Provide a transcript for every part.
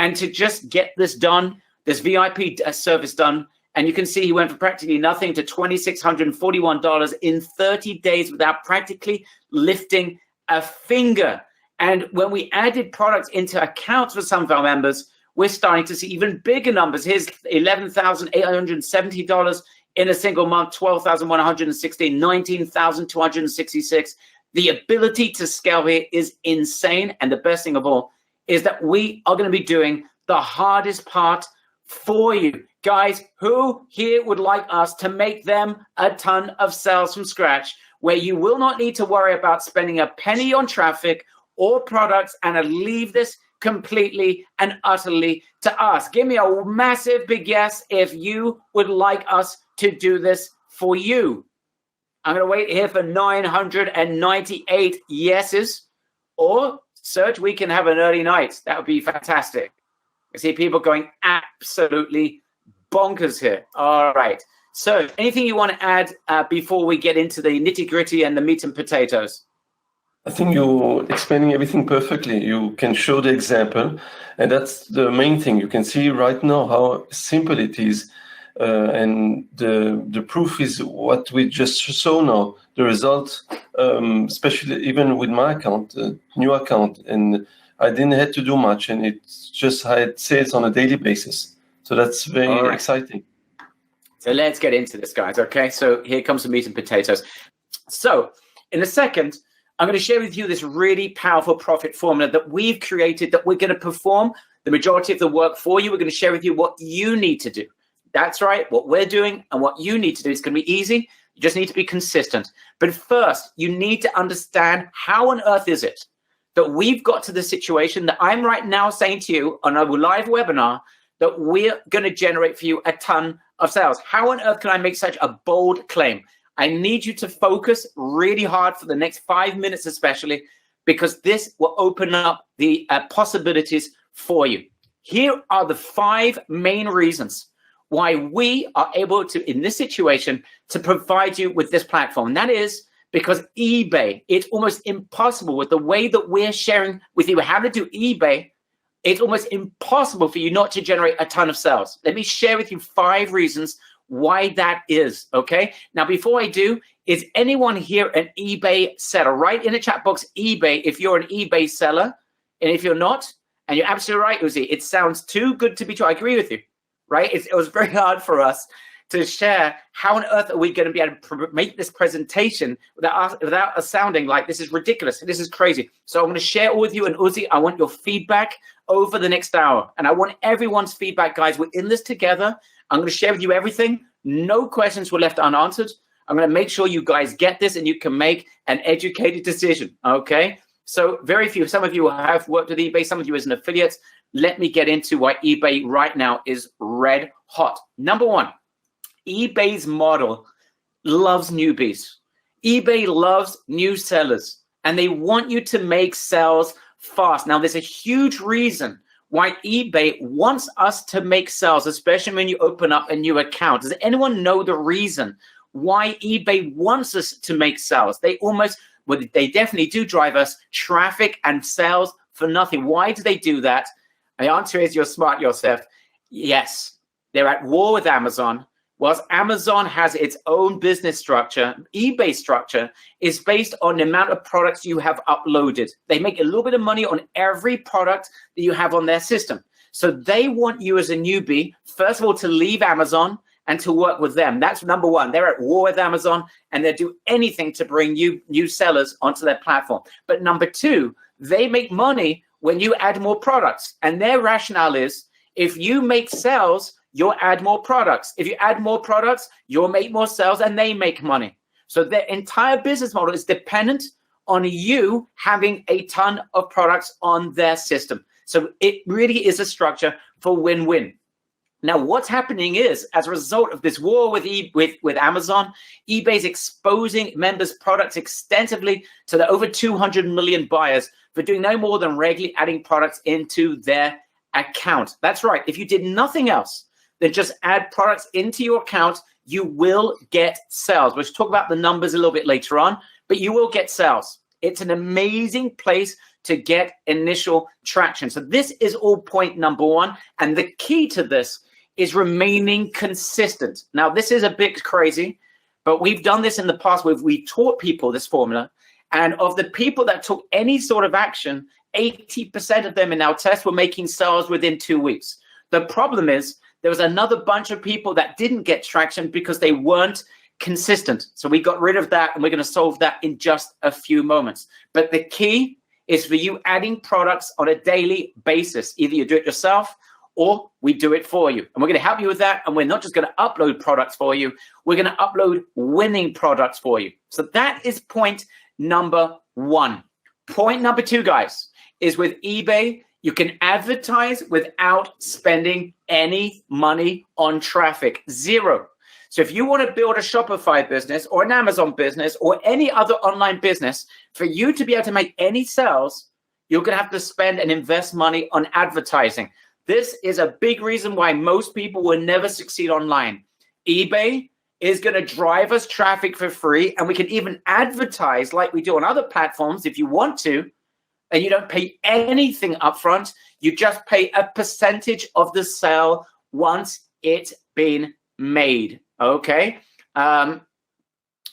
And to just get this done, this VIP service done, and you can see he went from practically nothing to $2,641 in 30 days without practically lifting a finger. And when we added products into accounts for some of our members, we're starting to see even bigger numbers. Here's $11,870 in a single month, $12,116, $19,266. The ability to scale here is insane. And the best thing of all is that we are going to be doing the hardest part for you. Guys, who here would like us to make them a ton of sales from scratch, where you will not need to worry about spending a penny on traffic or products, and leave this completely and utterly to us? Give me a massive big yes if you would like us to do this for you. I'm going to wait here for 998 yeses. Or, Serge, we can have an early night. That would be fantastic. I see people going absolutely bonkers here. All right. So anything you want to add before we get into the nitty-gritty and the meat and potatoes? I think you're explaining everything perfectly. You can show the example, and that's the main thing. You can see right now how simple it is, and the proof is what we just saw now. The result, especially even with my account, new account, and I didn't have to do much, and it just had sales on a daily basis. So that's very exciting. So let's get into this, guys. Okay, so here comes the meat and potatoes. So in a second, I'm going to share with you this really powerful profit formula that we've created, that we're going to perform the majority of the work for you. We're going to share with you what you need to do. That's right, what we're doing and what you need to do. It's going to be easy. You just need to be consistent. But first, you need to understand, how on earth is it that we've got to the situation that I'm right now saying to you on a live webinar that we're going to generate for you a ton of sales? How on earth can I make such a bold claim? I need you to focus really hard for the next 5 minutes especially, because this will open up the possibilities for you. Here are the 5 main reasons why we are able to, in this situation, to provide you with this platform. And that is because eBay, it's almost impossible with the way that we're sharing with you how to do eBay. It's almost impossible for you not to generate a ton of sales. Let me share with you 5 reasons why that is, okay? Now, before I do, is anyone here an eBay seller? Write in the chat box eBay if you're an eBay seller. And if you're not, and you're absolutely right, Uzi, it sounds too good to be true. I agree with you, right? It was very hard for us to share how on earth are we going to be able to make this presentation without us sounding like this is ridiculous. This is crazy. So I'm going to share all with you. And Uzi, I want your feedback over the next hour. And I want everyone's feedback, guys. We're in this together. I'm going to share with you everything. No questions were left unanswered. I'm going to make sure you guys get this and you can make an educated decision, okay? So very few, some of you have worked with eBay, some of you as an affiliate. Let me get into why eBay right now is red hot. Number 1, eBay's model loves newbies. eBay loves new sellers, and they want you to make sales fast. Now, there's a huge reason why eBay wants us to make sales, especially when you open up a new account. Does anyone know the reason why eBay wants us to make sales? They definitely do drive us traffic and sales for nothing. Why do they do that? The answer is, you're smart, Yosef. Yes, they're at war with Amazon. Whilst Amazon has its own business structure, eBay structure is based on the amount of products you have uploaded. They make a little bit of money on every product that you have on their system. So they want you as a newbie, first of all, to leave Amazon and to work with them. That's number 1. They're at war with Amazon, and they do anything to bring you new sellers onto their platform. But number 2, they make money when you add more products. And their rationale is, if you make sales, you'll add more products. If you add more products, you'll make more sales, and they make money. So their entire business model is dependent on you having a ton of products on their system. So it really is a structure for win-win. Now, what's happening is, as a result of this war with Amazon, eBay's exposing members' products extensively to the over 200 million buyers for doing no more than regularly adding products into their account. That's right. If you did nothing else than just add products into your account, you will get sales. We'll talk about the numbers a little bit later on, but you will get sales. It's an amazing place to get initial traction. So this is all point number one. And the key to this is remaining consistent. Now, this is a bit crazy, but we've done this in the past where we taught people this formula. And of the people that took any sort of action, 80% of them in our test were making sales within 2 weeks. The problem is there was another bunch of people that didn't get traction because they weren't consistent. So we got rid of that, and we're going to solve that in just a few moments. But the key is for you adding products on a daily basis. Either you do it yourself or we do it for you. And we're going to help you with that. And we're not just going to upload products for you. We're going to upload winning products for you. So that is point number one. Point number two, guys, is with eBay, you can advertise without spending any money on traffic. Zero. So if you want to build a Shopify business or an Amazon business or any other online business, for you to be able to make any sales, you're going to have to spend and invest money on advertising. This is a big reason why most people will never succeed online. eBay is going to drive us traffic for free, and we can even advertise like we do on other platforms if you want to, and you don't pay anything upfront. You just pay a percentage of the sale once it's been made. Okay.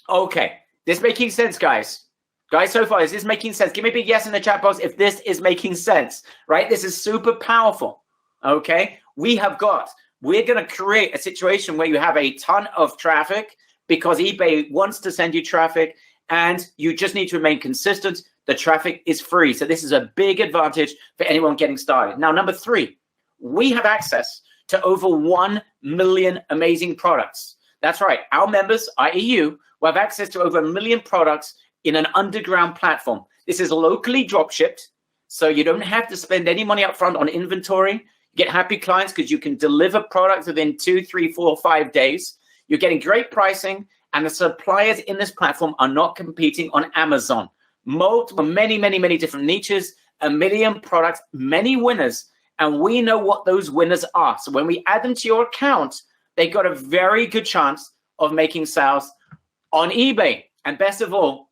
Okay. This making sense, guys? Guys, so far, is this making sense? Give me a big yes in the chat box if this is making sense, right? This is super powerful. Okay. We're going to create a situation where you have a ton of traffic because eBay wants to send you traffic, and you just need to remain consistent. The traffic is free. So this is a big advantage for anyone getting started. Now, number three, we have access to over 1 million amazing products. That's right. Our members, i.e. you, will have access to over 1 million products in an underground platform. This is locally drop shipped, so you don't have to spend any money up front on inventory. You get happy clients because you can deliver products within 2, 3, 4, 5 days. You're getting great pricing, and the suppliers in this platform are not competing on Amazon. Many different niches, 1 million products, many winners, and we know what those winners are. So when we add them to your account, they got a very good chance of making sales on eBay. And best of all,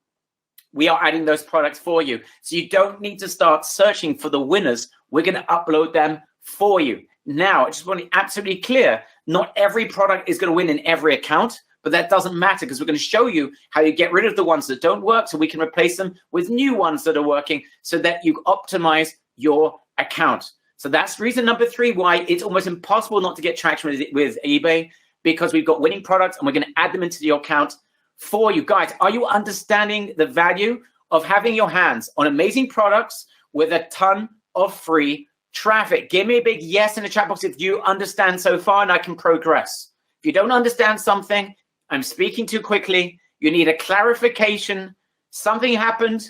we are adding those products for you. So you don't need to start searching for the winners. We're going to upload them for you. Now, I just want to be absolutely clear, not every product is going to win in every account, but that doesn't matter because we're going to show you how you get rid of the ones that don't work so we can replace them with new ones that are working so that you optimize your account. So that's reason number three why it's almost impossible not to get traction with eBay, because we've got winning products and we're going to add them into your account for you. Guys, are you understanding the value of having your hands on amazing products with a ton of free traffic? Give me a big yes in the chat box if you understand so far and I can progress. If you don't understand something, I'm speaking too quickly, you need a clarification, something happened,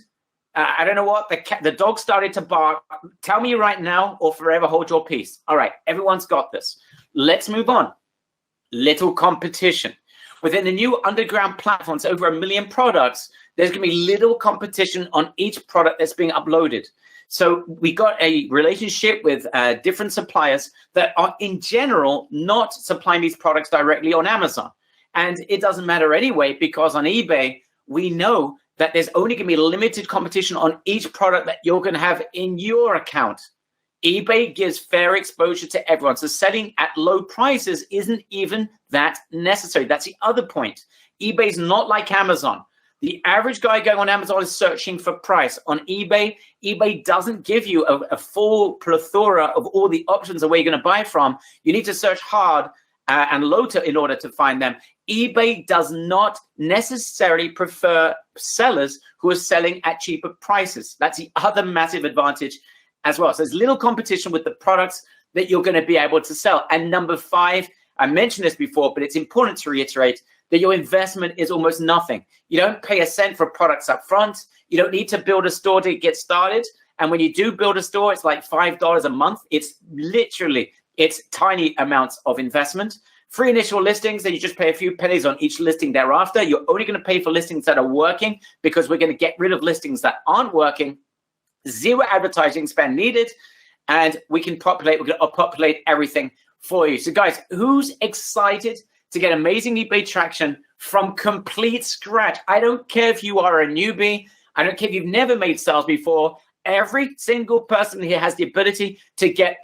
I don't know what, the dog started to bark. Tell me right now or forever hold your peace. All right, everyone's got this. Let's move on. Little competition. Within the new underground platforms, over 1 million products, there's going to be little competition on each product that's being uploaded. So we got a relationship with different suppliers that are in general not supplying these products directly on Amazon. And it doesn't matter anyway, because on eBay, we know that there's only going to be limited competition on each product that you're going to have in your account. eBay gives fair exposure to everyone. So selling at low prices isn't even that necessary. That's the other point. eBay's not like Amazon. The average guy going on Amazon is searching for price. On eBay, eBay doesn't give you a full plethora of all the options of where you're going to buy from. You need to search hard and low in order to find them. eBay does not necessarily prefer sellers who are selling at cheaper prices. That's the other massive advantage as well. So there's little competition with the products that you're going to be able to sell. And number five, I mentioned this before, but it's important to reiterate that your investment is almost nothing. You don't pay a cent for products up front. You don't need to build a store to get started. And when you do build a store, it's like $5 a month. It's tiny amounts of investment. Free initial listings, then you just pay a few pennies on each listing thereafter. You're only going to pay for listings that are working, because we're going to get rid of listings that aren't working. Zero advertising spend needed, and we're going to populate everything for you. So guys, who's excited to get amazing eBay traction from complete scratch? I don't care if you are a newbie. I don't care if you've never made sales before. Every single person here has the ability to get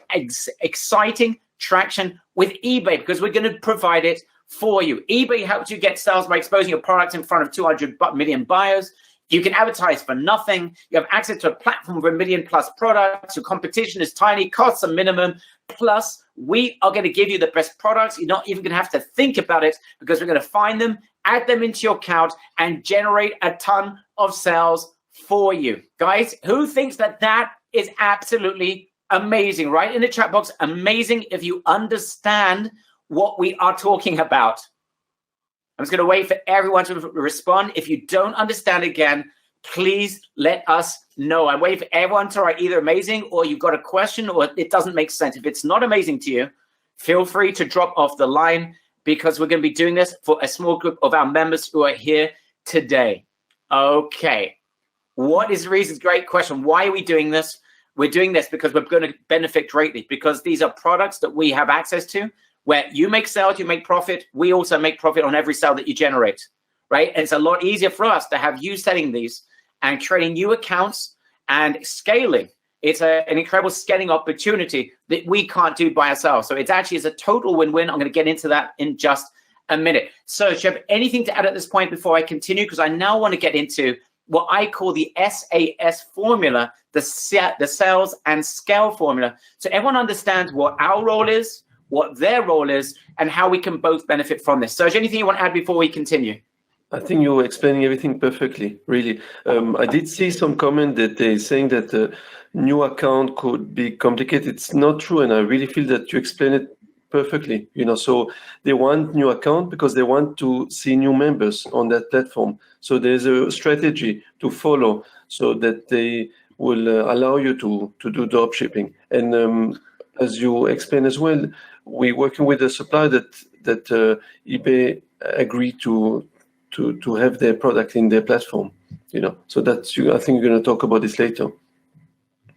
exciting traction with eBay because we're going to provide it for you. eBay helps you get sales by exposing your product in front of 200 million buyers. You can advertise for nothing. You have access to a platform with 1 million plus products. Your competition is tiny, costs are minimum. Plus, we are going to give you the best products. You're not even going to have to think about it because we're going to find them, add them into your account, and generate a ton of sales for you. Guys, who thinks that that is absolutely amazing? Right in the chat box, amazing if you understand what we are talking about. I'm just going to wait for everyone to respond. If you don't understand again, please let us know. I'm waiting for everyone to write either amazing or you've got a question or it doesn't make sense. If it's not amazing to you, feel free to drop off the line because we're going to be doing this for a small group of our members who are here today. Okay. What is the reason? Great question. Why are we doing this? We're doing this because we're going to benefit greatly because these are products that we have access to where you make sales, you make profit. We also make profit on every sale that you generate, right? And it's a lot easier for us to have you selling these and creating new accounts and scaling. It's an incredible scaling opportunity that we can't do by ourselves. So it's a total win-win. I'm going to get into that in just a minute. So do you have anything to add at this point before I continue? Because I now want to get into what I call the SAS formula, the sales and scale formula. So everyone understands what our role is, what their role is, and how we can both benefit from this. So is there anything you want to add before we continue? I think you're explaining everything perfectly, really. I did see some comment that they're saying that a new account could be complicated. It's not true, and I really feel that you explain it perfectly. So they want new account because they want to see new members on that platform. So there's a strategy to follow so that they will allow you to do drop shipping. And as you explained as well, we're working with a supplier that eBay agreed to have their product in their platform. So that's I think you're going to talk about this later.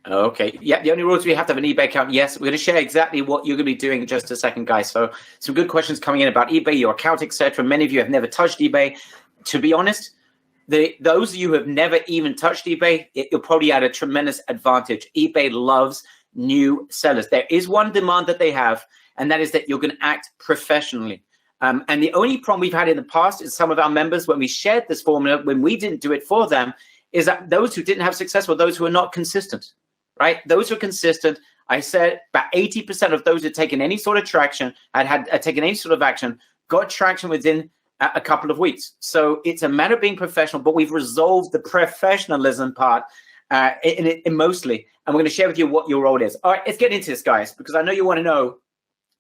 Okay. Yeah, the only rules we have to have an eBay account. Yes, we're going to share exactly what you're going to be doing in just a second, guys. So some good questions coming in about eBay, your account, etc. Many of you have never touched eBay. To be honest, those of you who have never even touched eBay, you're probably at a tremendous advantage. eBay loves new sellers. There is one demand that they have, and that is that you're going to act professionally. And the only problem we've had in the past is some of our members, when we shared this formula, when we didn't do it for them, is that those who didn't have success were those who are not consistent, right? Those who are consistent, I said about 80% of those who had taken any sort of traction, had taken any sort of action, got traction within a couple of weeks. So it's a matter of being professional, but we've resolved the professionalism part in mostly. And we're going to share with you what your role is. All right, let's get into this, guys, because I know you want to know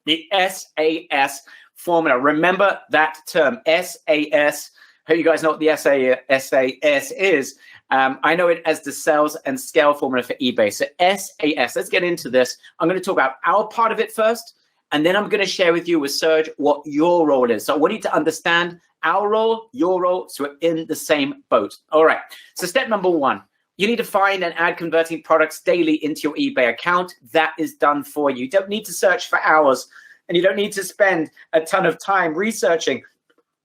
the SAS formula. Remember that term, SAS. Hope you guys know what the SAS is. I know it as the sales and scale formula for eBay. So SAS, let's get into this. I'm going to talk about our part of it first, and then I'm going to share with you with Serge what your role is. So I want you to understand our role, your role, so we're in the same boat. All right, so step number one. You need to find and add converting products daily into your eBay account. That is done for you. You don't need to search for hours, and you don't need to spend a ton of time researching.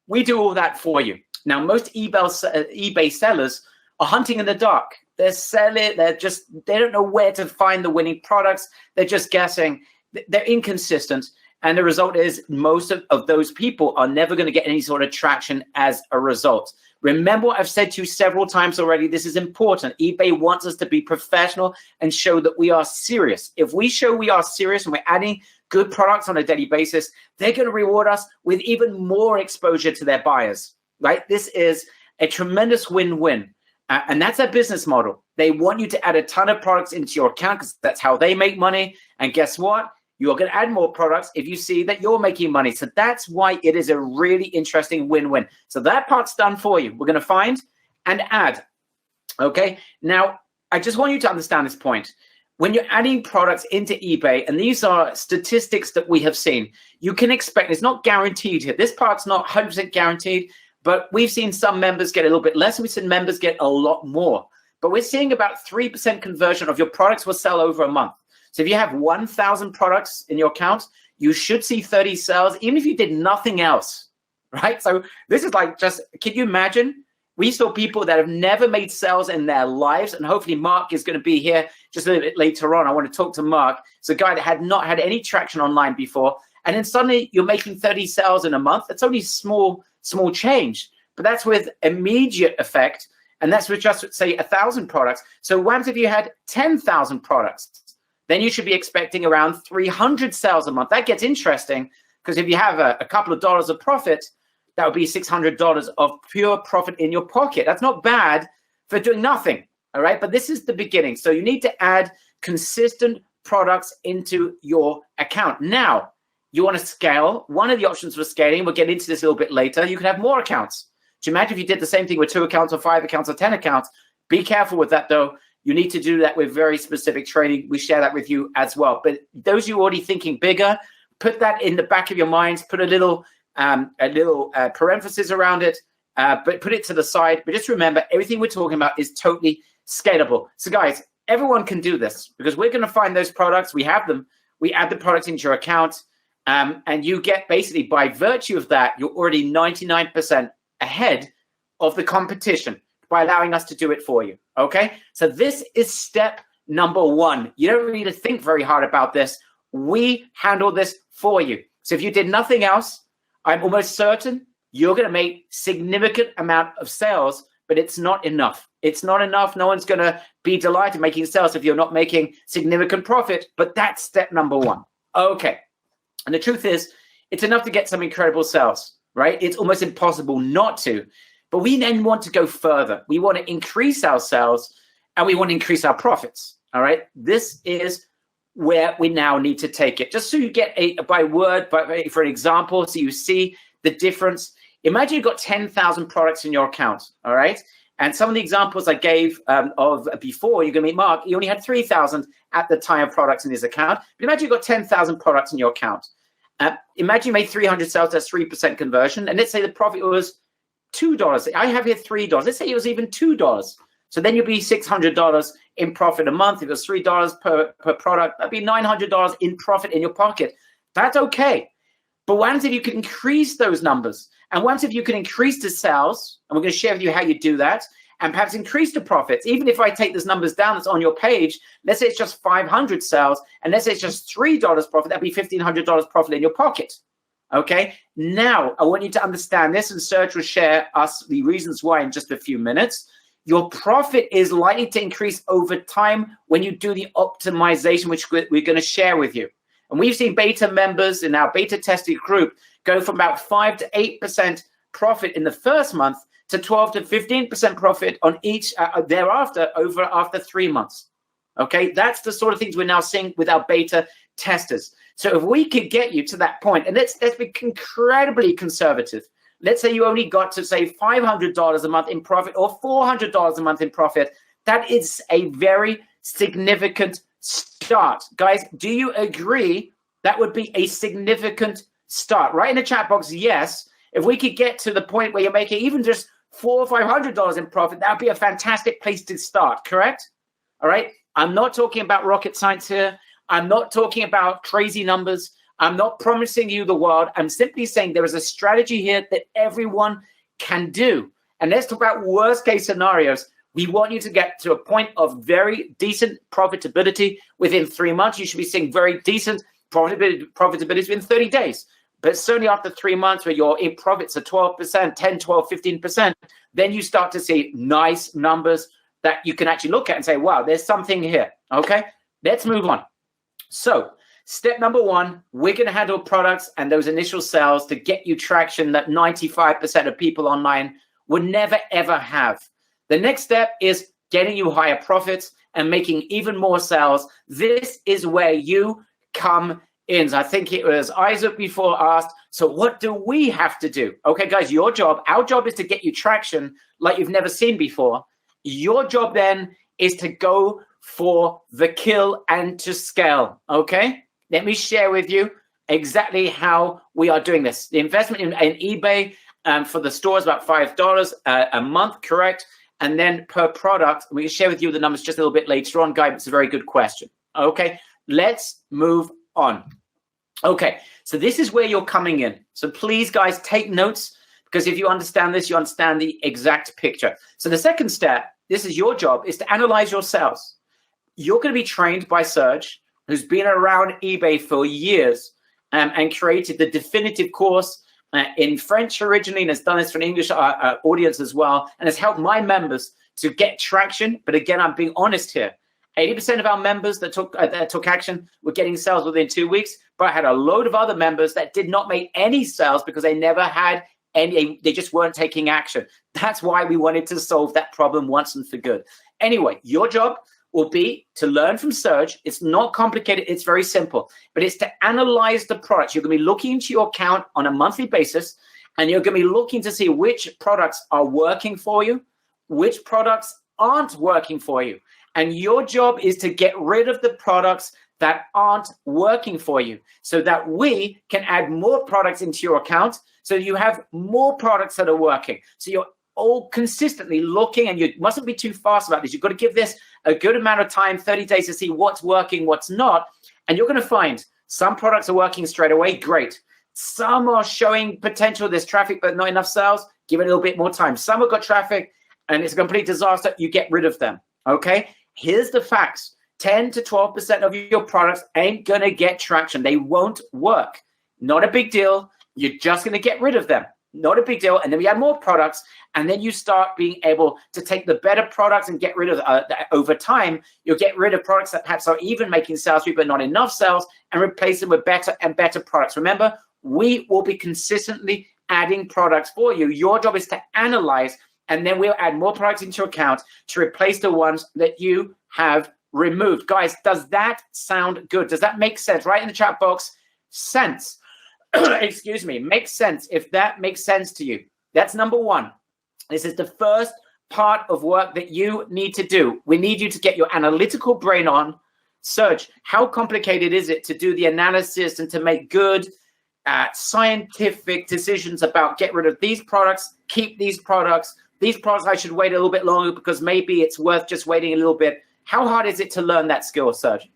We do all that for you. Now, most eBay sellers are hunting in the dark. They're selling, they don't know where to find the winning products. They're just guessing. They're inconsistent. And the result is most of those people are never going to get any sort of traction as a result. Remember what I've said to you several times already. This is important. eBay wants us to be professional and show that we are serious. If we show we are serious and we're adding good products on a daily basis, they're going to reward us with even more exposure to their buyers, right? This is a tremendous win-win. And that's their business model. They want you to add a ton of products into your account because that's how they make money. And guess what? You're going to add more products if you see that you're making money. So that's why it is a really interesting win-win. So that part's done for you. We're going to find and add. Okay. Now, I just want you to understand this point. When you're adding products into eBay, and these are statistics that we have seen, you can expect, it's not guaranteed here. This part's not 100% guaranteed, but we've seen some members get a little bit less. And we've seen members get a lot more. But we're seeing about 3% conversion of your products will sell over a month. So if you have 1,000 products in your account, you should see 30 sales, even if you did nothing else, right? So this is like just, can you imagine We saw people that have never made sales in their lives, and hopefully Mark is going to be here just a little bit later on. I want to talk to Mark. It's a guy that had not had any traction online before, and then suddenly you're making 30 sales in a month. That's only small change, but that's with immediate effect, and that's with just, say, 1,000 products. So once if you had 10,000 products, then you should be expecting around 300 sales a month. That gets interesting, because if you have a couple of dollars of profit, that would be $600 of pure profit in your pocket. That's not bad for doing nothing, all right? But this is the beginning. So you need to add consistent products into your account. Now, you want to scale. One of the options for scaling, we'll get into this a little bit later, you can have more accounts. Do you imagine if you did the same thing with 2 accounts or 5 accounts or 10 accounts? Be careful with that, though. You need to do that with very specific training. We share that with you as well. But those of you already thinking bigger, put that in the back of your minds, put a little parenthesis around it, but put it to the side. But just remember, everything we're talking about is totally scalable. So guys, everyone can do this, because we're going to find those products. We have them. We add the products into your account, and you get, basically, by virtue of that, you're already 99% ahead of the competition by allowing us to do it for you. Okay? So this is step number 1. You don't need to think very hard about this. We handle this for you. So if you did nothing else, I'm almost certain you're going to make significant amount of sales, but it's not enough. It's not enough. No one's going to be delighted making sales if you're not making significant profit, but that's step number 1. Okay. And the truth is, it's enough to get some incredible sales, right? It's almost impossible not to. But we then want to go further. We want to increase our sales, and we want to increase our profits, all right? This is where we now need to take it. Just so you get for an example, so you see the difference. Imagine you've got 10,000 products in your account, all right? And some of the examples I gave of before, you're going to meet Mark, he only had 3,000 at the time of products in his account. But imagine you've got 10,000 products in your account. Imagine you made 300 sales, that's 3% conversion. And let's say the profit was $2. I have here $3. Let's say it was even $2. So then you'd be $600 in profit a month. If it was $3 per product, that'd be $900 in profit in your pocket. That's okay. But once if you can increase those numbers, and once if you can increase the sales, and we're going to share with you how you do that, and perhaps increase the profits, even if I take those numbers down that's on your page, let's say it's just 500 sales, and let's say it's just $3 profit, that'd be $1,500 profit in your pocket. Okay, now I want you to understand this, and Serge will share us the reasons why in just a few minutes. Your profit is likely to increase over time when you do the optimization, which we're going to share with you. And we've seen beta members in our beta tested group go from about 5 to 8% profit in the first month to 12 to 15% profit on each thereafter after 3 months. Okay, that's the sort of things we're now seeing with our beta testers. So if we could get you to that point, and let's be incredibly conservative. Let's say you only got to, say, $500 a month in profit or $400 a month in profit. That is a very significant start. Guys, do you agree that would be a significant start? Write in the chat box, yes. If we could get to the point where you're making even just $400 or $500 in profit, that would be a fantastic place to start, correct? All right? I'm not talking about rocket science here. I'm not talking about crazy numbers. I'm not promising you the world. I'm simply saying there is a strategy here that everyone can do. And let's talk about worst case scenarios. We want you to get to a point of very decent profitability within 3 months. You should be seeing very decent profitability within 30 days. But certainly after 3 months where your profits are 12%, 10, 12, 15%, then you start to see nice numbers that you can actually look at and say, wow, there's something here. Okay, let's move on. So step number 1, we're going to handle products and those initial sales to get you traction that 95% of people online would never, ever have. The next step is getting you higher profits and making even more sales. This is where you come in. I think it was Isaac before asked, so what do we have to do? Okay, guys, our job is to get you traction like you've never seen before. Your job then is to go for the kill and to scale, okay? Let me share with you exactly how we are doing this. The investment in eBay for the store is about $5 a month, correct? And then per product, we can share with you the numbers just a little bit later on, Guy, but it's a very good question. Okay, let's move on. Okay, so this is where you're coming in. So please, guys, take notes, because if you understand this, you understand the exact picture. So the second step, this is your job, is to analyze your sales. You're going to be trained by Serge, who's been around eBay for years and created the definitive course in French originally, and has done this for an English audience as well, and has helped my members to get traction. But again, I'm being honest here. 80% of our members that took action were getting sales within 2 weeks, but I had a load of other members that did not make any sales because they never had any, they just weren't taking action. That's why we wanted to solve that problem once and for good. Anyway, your job will be to learn from Serge. It's not complicated. It's very simple, but it's to analyze the products. You're going to be looking into your account on a monthly basis, and you're going to be looking to see which products are working for you, which products aren't working for you. And your job is to get rid of the products that aren't working for you so that we can add more products into your account so you have more products that are working. So you're all consistently looking, and you mustn't be too fast about this. You've got to give this a good amount of time, 30 days, to see what's working, what's not. And you're going to find some products are working straight away. Great. Some are showing potential. There's traffic, but not enough sales. Give it a little bit more time. Some have got traffic and it's a complete disaster. You get rid of them. Okay. Here's the facts. 10 to 12% of your products ain't going to get traction. They won't work. Not a big deal. You're just going to get rid of them. Not a big deal. And then we add more products, and then you start being able to take the better products and get rid of over time. You'll get rid of products that perhaps are even making sales for you, but not enough sales, and replace them with better and better products. Remember, we will be consistently adding products for you. Your job is to analyze, and then we'll add more products into your account to replace the ones that you have removed. Guys, does that sound good? Does that make sense? Write in the chat box, sense. Excuse me, makes sense. If that makes sense to you, that's number one. This is the first part of work that you need to do. We need you to get your analytical brain on. Serge, how complicated is it to do the analysis and to make good scientific decisions about get rid of these products, keep these products I should wait a little bit longer because maybe it's worth just waiting a little bit. How hard is it to learn that skill, Serge?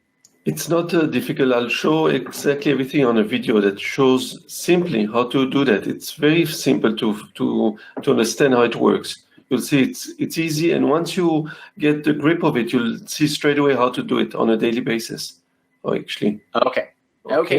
It's not difficult. I'll show exactly everything on a video that shows simply how to do that. It's very simple to understand how it works. You'll see it's easy, and once you get the grip of it, you'll see straight away how to do it on a daily basis. Oh, actually. Okay.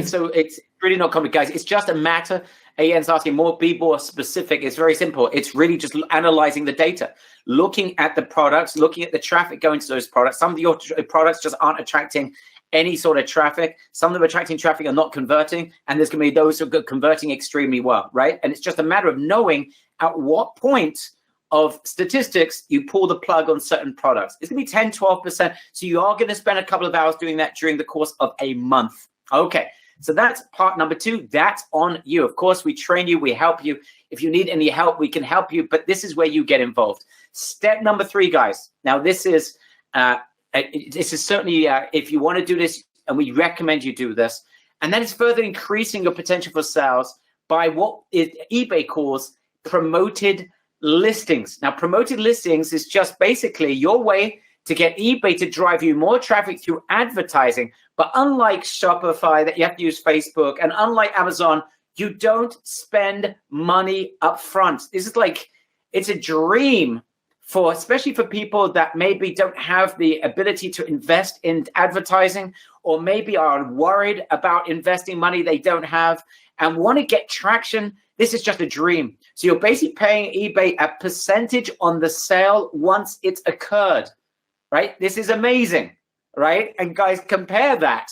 So it's really not complicated, guys. It's just a matter. Ian's asking be more specific. It's very simple. It's really just analyzing the data, looking at the products, looking at the traffic going to those products. Some of your products just aren't attracting any sort of traffic. Some of them attracting traffic are not converting, and there's going to be those who are converting extremely well, right? And it's just a matter of knowing at what point of statistics you pull the plug on certain products. It's going to be 10, 12%. So you are going to spend a couple of hours doing that during the course of a month. Okay, so that's part number 2. That's on you. Of course, we train you, we help you. If you need any help, we can help you, but this is where you get involved. Step number 3, guys. Now, this is certainly, if you want to do this, and we recommend you do this, and that is further increasing your potential for sales by what eBay calls promoted listings. Now, promoted listings is just basically your way to get eBay to drive you more traffic through advertising. But unlike Shopify, that you have to use Facebook, and unlike Amazon, you don't spend money up front. This is like, it's a dream especially for people that maybe don't have the ability to invest in advertising, or maybe are worried about investing money they don't have and want to get traction. This is just a dream. So you're basically paying eBay a percentage on the sale once it's occurred, right? This is amazing, right? And guys, compare that.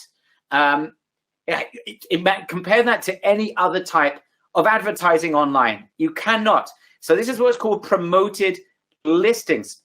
Compare that to any other type of advertising online. You cannot. So this is what's called promoted listings.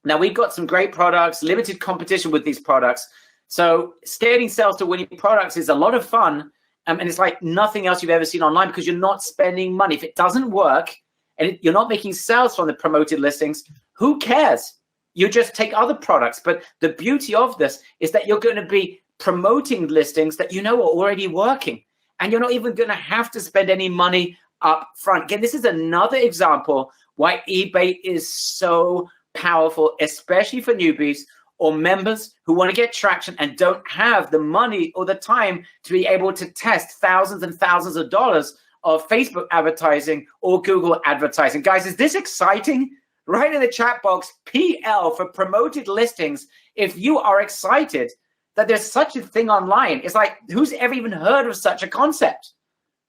Now, we've got some great products, limited competition with these products. So scaling sales to winning products is a lot of fun. And it's like nothing else you've ever seen online because you're not spending money. If it doesn't work and you're not making sales from the promoted listings, who cares? You just take other products. But the beauty of this is that you're going to be promoting listings that you know are already working. And you're not even going to have to spend any money up front. Again, this is another example why eBay is so powerful, especially for newbies or members who want to get traction and don't have the money or the time to be able to test thousands and thousands of dollars of Facebook advertising or Google advertising. Guys, is this exciting? Write in the chat box PL for promoted listings if you are excited that there's such a thing online. It's like, who's ever even heard of such a concept,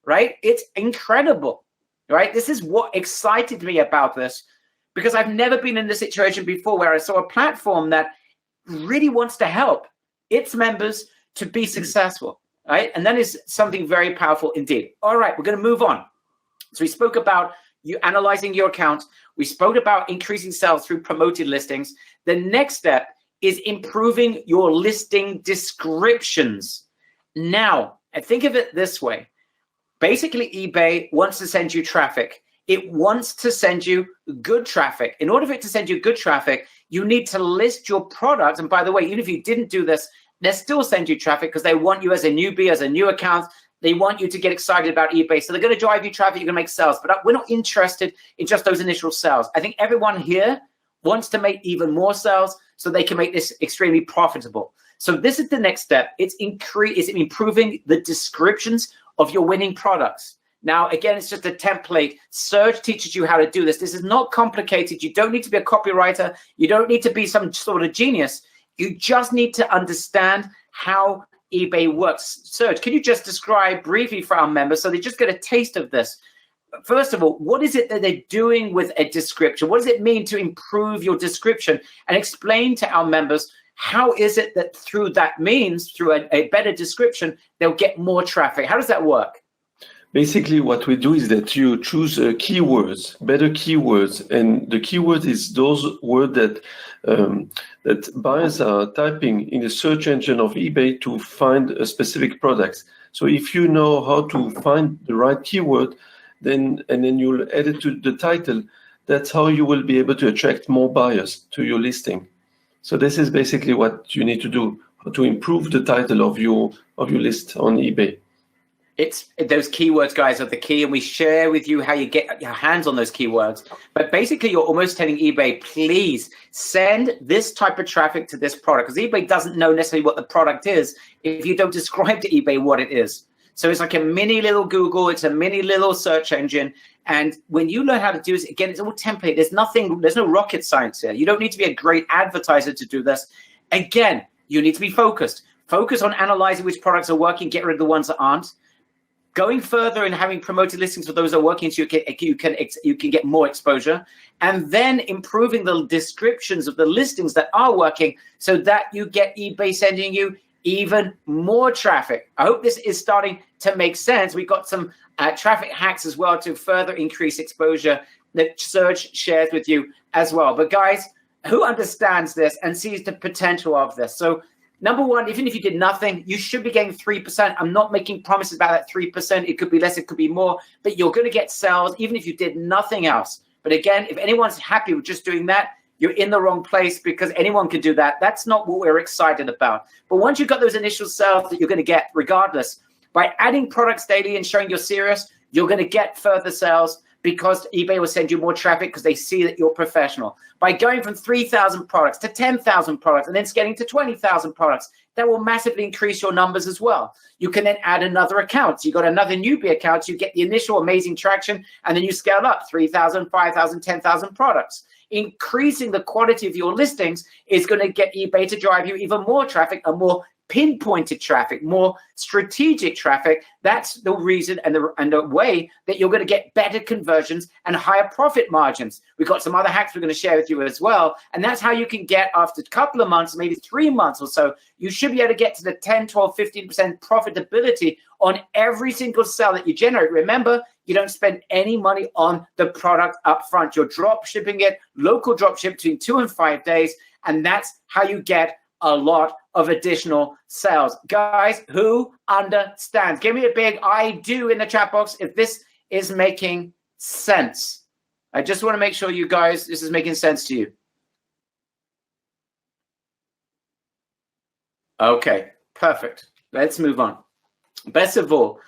right? It's incredible, right? This is what excited me about this, because I've never been in this situation before where I saw a platform that really wants to help its members to be successful, right? And that is something very powerful indeed. All right, we're going to move on. So we spoke about you analyzing your account. We spoke about increasing sales through promoted listings. The next step is improving your listing descriptions. Now, I think of it this way. Basically, eBay wants to send you traffic. It wants to send you good traffic. In order for it to send you good traffic, you need to list your product. And by the way, even if you didn't do this, they'll still send you traffic because they want you as a newbie, as a new account. They want you to get excited about eBay. So they're going to drive you traffic. You're going to make sales. But we're not interested in just those initial sales. I think everyone here wants to make even more sales so they can make this extremely profitable. So this is the next step. It's improving the descriptions of your winning products. Now, again, it's just a template. Serge teaches you how to do this. This is not complicated. You don't need to be a copywriter. You don't need to be some sort of genius. You just need to understand how eBay works. Serge, can you just describe briefly for our members so they just get a taste of this? First of all, what is it that they're doing with a description? What does it mean to improve your description? And explain to our members, how is it that through that means, through a better description, they'll get more traffic? How does that work? Basically, what we do is that you choose keywords, better keywords, and the keyword is those words that that buyers are typing in the search engine of eBay to find a specific product. So if you know how to find the right keyword, then you'll add it to the title. That's how you will be able to attract more buyers to your listing. So this is basically what you need to do to improve the title of your list on eBay. It's those keywords, guys, are the key, and we share with you how you get your hands on those keywords. But basically, you're almost telling eBay, please send this type of traffic to this product, because eBay doesn't know necessarily what the product is if you don't describe to eBay what it is. So it's like a mini little Google, it's a mini little search engine. And when you learn how to do this, again, it's all template. There's no rocket science here. You don't need to be a great advertiser to do this. Again, you need to be focused. Focus on analyzing which products are working, get rid of the ones that aren't. Going further and having promoted listings for those that are working, so you can get more exposure, and then improving the descriptions of the listings that are working, so that you get eBay sending you even more traffic. I hope this is starting to make sense. We've got some traffic hacks as well to further increase exposure that Serge shares with you as well. But guys, who understands this and sees the potential of this? So number one, even if you did nothing, you should be getting 3%. I'm not making promises about that 3%. It could be less, it could be more, but you're going to get sales even if you did nothing else. But again, if anyone's happy with just doing that, you're in the wrong place, because anyone can do that. That's not what we're excited about. But once you've got those initial sales that you're going to get regardless, by adding products daily and showing you're serious, you're going to get further sales, because eBay will send you more traffic because they see that you're professional. By going from 3,000 products to 10,000 products and then getting to 20,000 products, that will massively increase your numbers as well. You can then add another account. So you got another newbie account, so you get the initial amazing traction, and then you scale up 3,000, 5,000, 10,000 products. Increasing the quality of your listings is going to get eBay to drive you even more traffic, and more pinpointed traffic, more strategic traffic. That's the reason and the way that you're going to get better conversions and higher profit margins. We've got some other hacks we're going to share with you as well. And that's how you can get, after a couple of months, maybe 3 months or so, you should be able to get to the 10, 12, 15% profitability on every single sale that you generate. Remember, you don't spend any money on the product up front. You're drop shipping it, local drop ship between 2 and 5 days. And that's how you get a lot of additional sales. Guys, who understands? Give me a big I do in the chat box if this is making sense. I just want to make sure you guys, this is making sense to you. Okay, perfect. Let's move on. Best of all,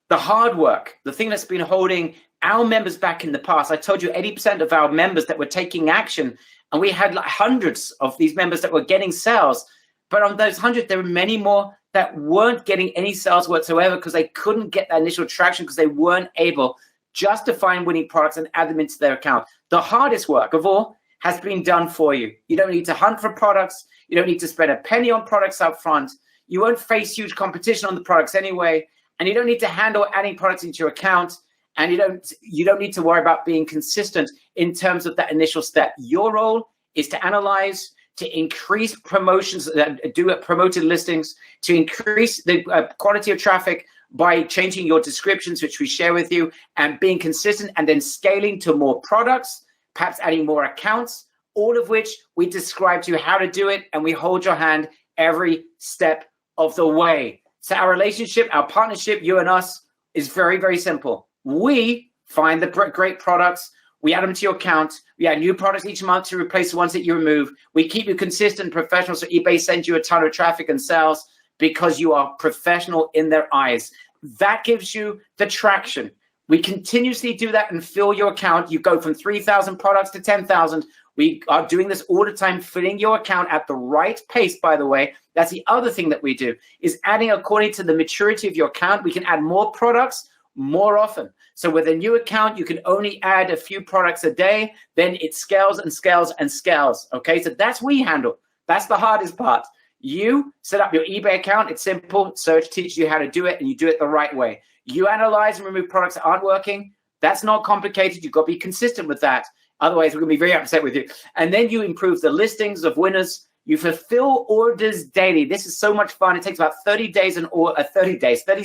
the hard work, the thing that's been holding our members back in the past. I told you 80% of our members that were taking action, and we had like hundreds of these members that were getting sales. But on those 100, there were many more that weren't getting any sales whatsoever because they couldn't get that initial traction because they weren't able just to find winning products and add them into their account. The hardest work of all has been done for you. You don't need to hunt for products. You don't need to spend a penny on products up front. You won't face huge competition on the products anyway. And you don't need to handle adding products into your account. And you don't need to worry about being consistent in terms of that initial step. Your role is to analyze, to increase promotions, do promoted listings, to increase the quality of traffic by changing your descriptions, which we share with you, and being consistent, and then scaling to more products, perhaps adding more accounts, all of which we describe to you how to do it, and we hold your hand every step of the way. So our relationship, our partnership, you and us, is very, very simple. We find the great products, we add them to your account, we add new products each month to replace the ones that you remove. We keep you consistent and professional, so eBay sends you a ton of traffic and sales because you are professional in their eyes. That gives you the traction. We continuously do that and fill your account. You go from 3,000 products to 10,000. We are doing this all the time, filling your account at the right pace, by the way. That's the other thing that we do, is adding according to the maturity of your account. We can add more products more often. So with a new account, you can only add a few products a day. Then it scales and scales and scales. Okay, so that's what we handle. That's the hardest part. You set up your eBay account. It's simple. Serge teaches you how to do it, and you do it the right way. You analyze and remove products that aren't working. That's not complicated. You've got to be consistent with that. Otherwise, we're going to be very upset with you. And then you improve the listings of winners. You fulfill orders daily. This is so much fun. It takes about 30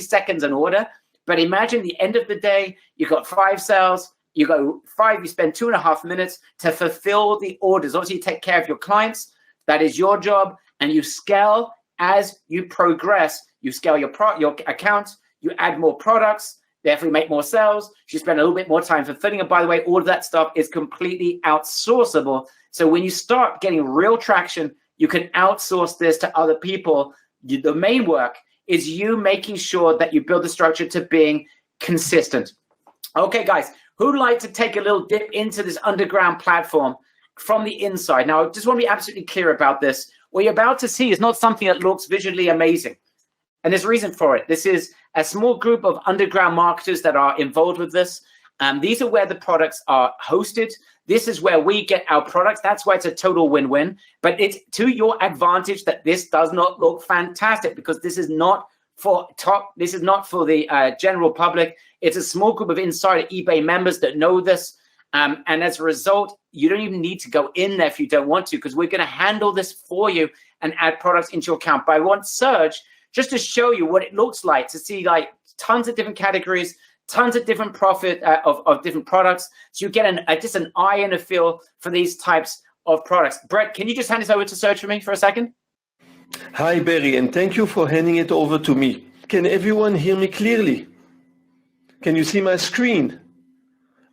seconds an order. But imagine the end of the day, you've got 5 sales. You go 5, you spend 2.5 minutes to fulfill the orders. Obviously, you take care of your clients. That is your job. And you scale as you progress. You scale your account. You add more products. Therefore, you make more sales. You spend a little bit more time fulfilling. And by the way, all of that stuff is completely outsourceable. So when you start getting real traction, you can outsource this to other people. The main work is you making sure that you build the structure to being consistent. Okay, guys, who'd like to take a little dip into this underground platform from the inside? Now, I just want to be absolutely clear about this. What you're about to see is not something that looks visually amazing. And there's a reason for it. This is a small group of underground marketers that are involved with this. These are where the products are hosted. This is where we get our products. That's why it's a total win-win. But it's to your advantage that this does not look fantastic, because this is not for the general public. It's a small group of insider eBay members that know this. And as a result, you don't even need to go in there if you don't want to, because we're going to handle this for you and add products into your account. But I want Serge just to show you what it looks like, to see like tons of different categories, tons of different profit of different products. So you get just an eye and a feel for these types of products. Brett, can you just hand this over to Serge for me for a second? Hi, Barry, and thank you for handing it over to me. Can everyone hear me clearly? Can you see my screen?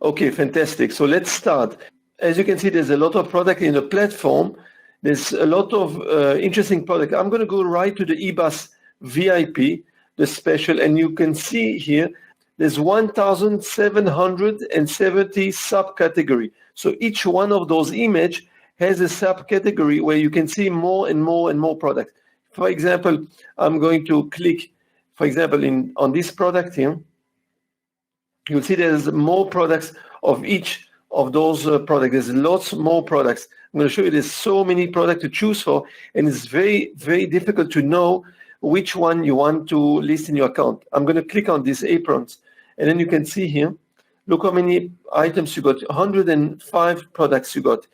Okay, fantastic. So let's start. As you can see, there's a lot of product in the platform. There's a lot of interesting product. I'm going to go right to the eBus VIP, the special, and you can see here, there's 1,770 subcategory. So each one of those image has a subcategory where you can see more and more and more products. For example, I'm going to click, for example, on this product here. You'll see there's more products of each of those products. There's lots more products. I'm going to show you there's so many products to choose for, and it's very, very difficult to know which one you want to list in your account. I'm going to click on these aprons, and then you can see here, look how many items you got, 105 products you got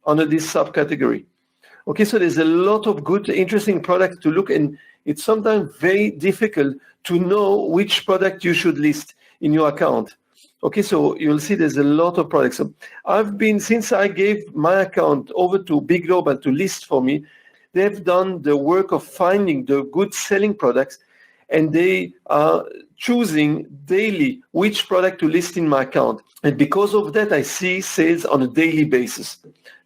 under this subcategory. Okay, so there's a lot of good, interesting products to look, and it's sometimes very difficult to know which product you should list in your account. Okay, so you'll see there's a lot of products. So since I gave my account over to Big Global to list for me, they've done the work of finding the good selling products, and they are choosing daily which product to list in my account. And because of that, I see sales on a daily basis.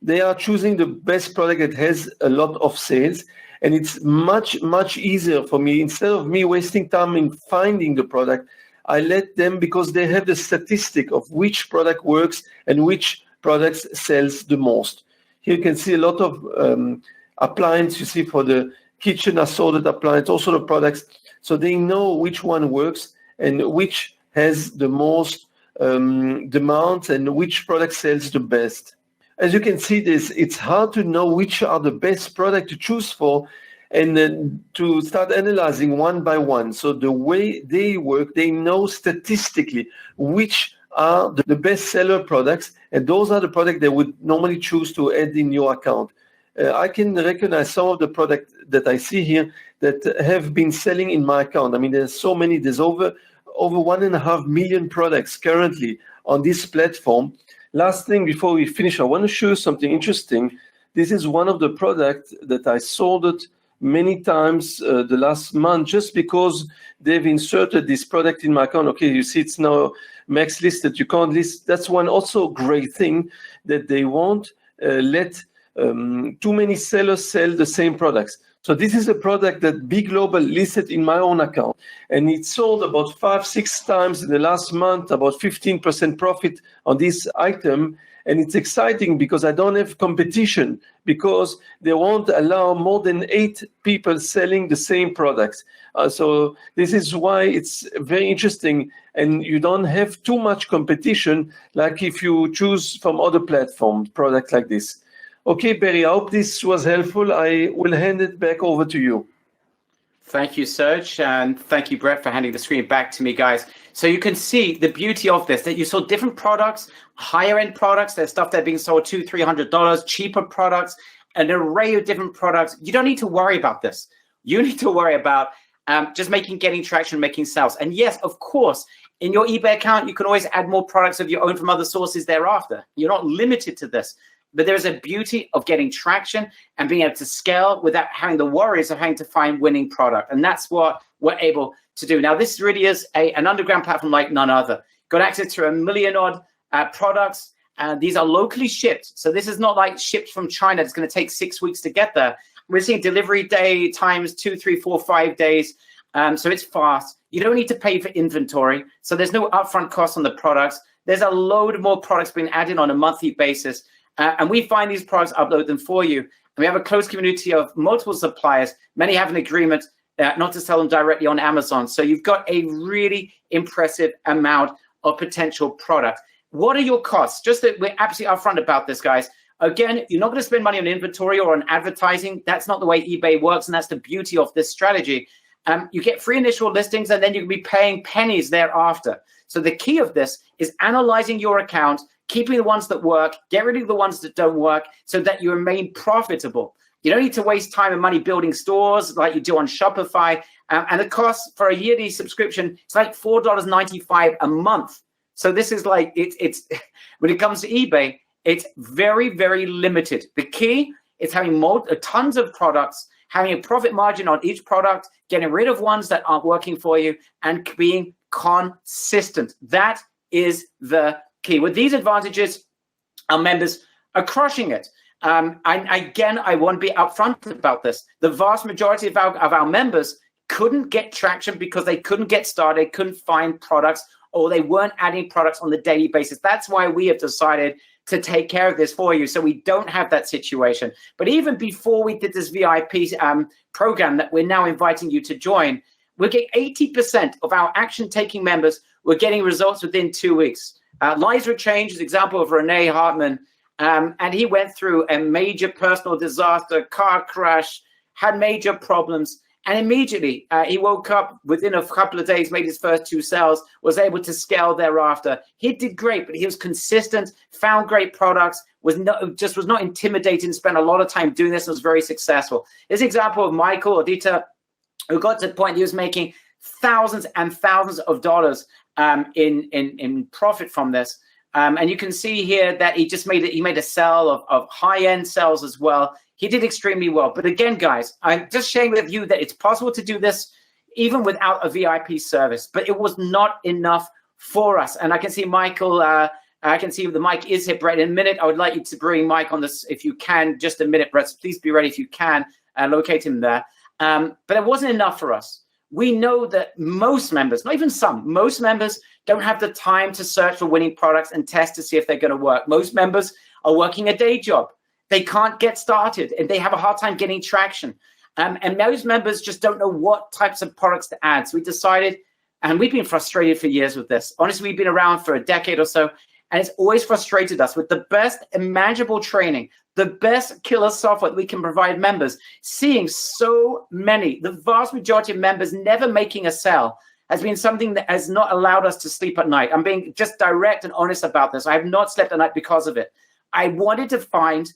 They are choosing the best product that has a lot of sales, and it's much, much easier for me. Instead of me wasting time in finding the product, I let them, because they have the statistic of which product works and which products sells the most. Here you can see a lot of appliance, you see, for the kitchen assorted appliance, also the products. So they know which one works and which has the most demand and which product sells the best. As you can see, it's hard to know which are the best product to choose for and then to start analyzing one by one. So the way they work, they know statistically which are the best seller products, and those are the products they would normally choose to add in your account. I can recognize some of the products that I see here that have been selling in my account. I mean, there's so many. There's over 1.5 million products currently on this platform. Last thing before we finish, I want to show you something interesting. This is one of the products that I sold it many times the last month just because they've inserted this product in my account. Okay, you see it's now max listed. You can't list. That's one also great thing that they won't let too many sellers sell the same products. So this is a product that B Global listed in my own account, and it sold about 5-6 times in the last month, about 15% profit on this item. And it's exciting because I don't have competition, because they won't allow more than 8 people selling the same products. So this is why it's very interesting, and you don't have too much competition like if you choose from other platforms, products like this. Okay, Barry, I hope this was helpful. I will hand it back over to you. Thank you, Serge, and thank you, Brett, for handing the screen back to me, guys. So you can see the beauty of this, that you saw different products, higher end products. There's stuff that are being sold $200-$300, cheaper products, an array of different products. You don't need to worry about this. You need to worry about just getting traction, making sales. And yes, of course, in your eBay account, you can always add more products of your own from other sources thereafter. You're not limited to this. But there's a beauty of getting traction and being able to scale without having the worries of having to find winning product. And that's what we're able to do. Now, this really is an underground platform like none other. Got access to 1 million odd products. These are locally shipped. So this is not like shipped from China. It's going to take 6 weeks to get there. We're seeing delivery day times 2, 3, 4, 5 days. So it's fast. You don't need to pay for inventory. So there's no upfront cost on the products. There's a load more products being added on a monthly basis. And we find these products, upload them for you. And we have a close community of multiple suppliers. Many have an agreement not to sell them directly on Amazon. So you've got a really impressive amount of potential product. What are your costs? Just that we're absolutely upfront about this, guys. Again, you're not going to spend money on inventory or on advertising. That's not the way eBay works, and that's the beauty of this strategy. You get free initial listings, and then you can be paying pennies thereafter. So the key of this is analyzing your account, keeping the ones that work, get rid of the ones that don't work so that you remain profitable. You don't need to waste time and money building stores like you do on Shopify. And the cost for a yearly subscription, it's like $4.95 a month. So this is like, it's when it comes to eBay, it's very, very limited. The key is having tons of products, having a profit margin on each product, getting rid of ones that aren't working for you, and being consistent. That is the key. With these advantages, our members are crushing it. Again, I want to be upfront about this. The vast majority of our members couldn't get traction because they couldn't get started, couldn't find products, or they weren't adding products on the daily basis. That's why we have decided to take care of this for you, so we don't have that situation. But even before we did this VIP program that we're now inviting you to join, we're getting 80% of our action-taking members were getting results within 2 weeks. Lives were changed, example of Renee Hartman, and he went through a major personal disaster, car crash, had major problems, and immediately he woke up within a couple of days, made his first 2 sales, was able to scale thereafter. He did great, but he was consistent, found great products, was not intimidated, spent a lot of time doing this, and was very successful. This example of Michael Odita, who got to the point he was making thousands and thousands of dollars in profit from this. And you can see here that he just made a sell of high-end sales as well. He did extremely well. But again, guys, I'm just sharing with you that it's possible to do this even without a VIP service. But it was not enough for us. And I can see Michael, I can see the mic is here, Brett. In a minute, I would like you to bring Mike on this if you can. Just a minute, Brett. Please be ready if you can. Locate him there. But it wasn't enough for us. We know that most members, not even some, most members don't have the time to search for winning products and test to see if they're going to work. Most members are working a day job. They can't get started and they have a hard time getting traction. And most members just don't know what types of products to add. So we decided, and we've been frustrated for years with this. Honestly, we've been around for a decade or so, and it's always frustrated us with the best imaginable training, the best killer software that we can provide members, seeing so many, the vast majority of members never making a sale has been something that has not allowed us to sleep at night. I'm being just direct and honest about this. I have not slept at night because of it. I wanted to find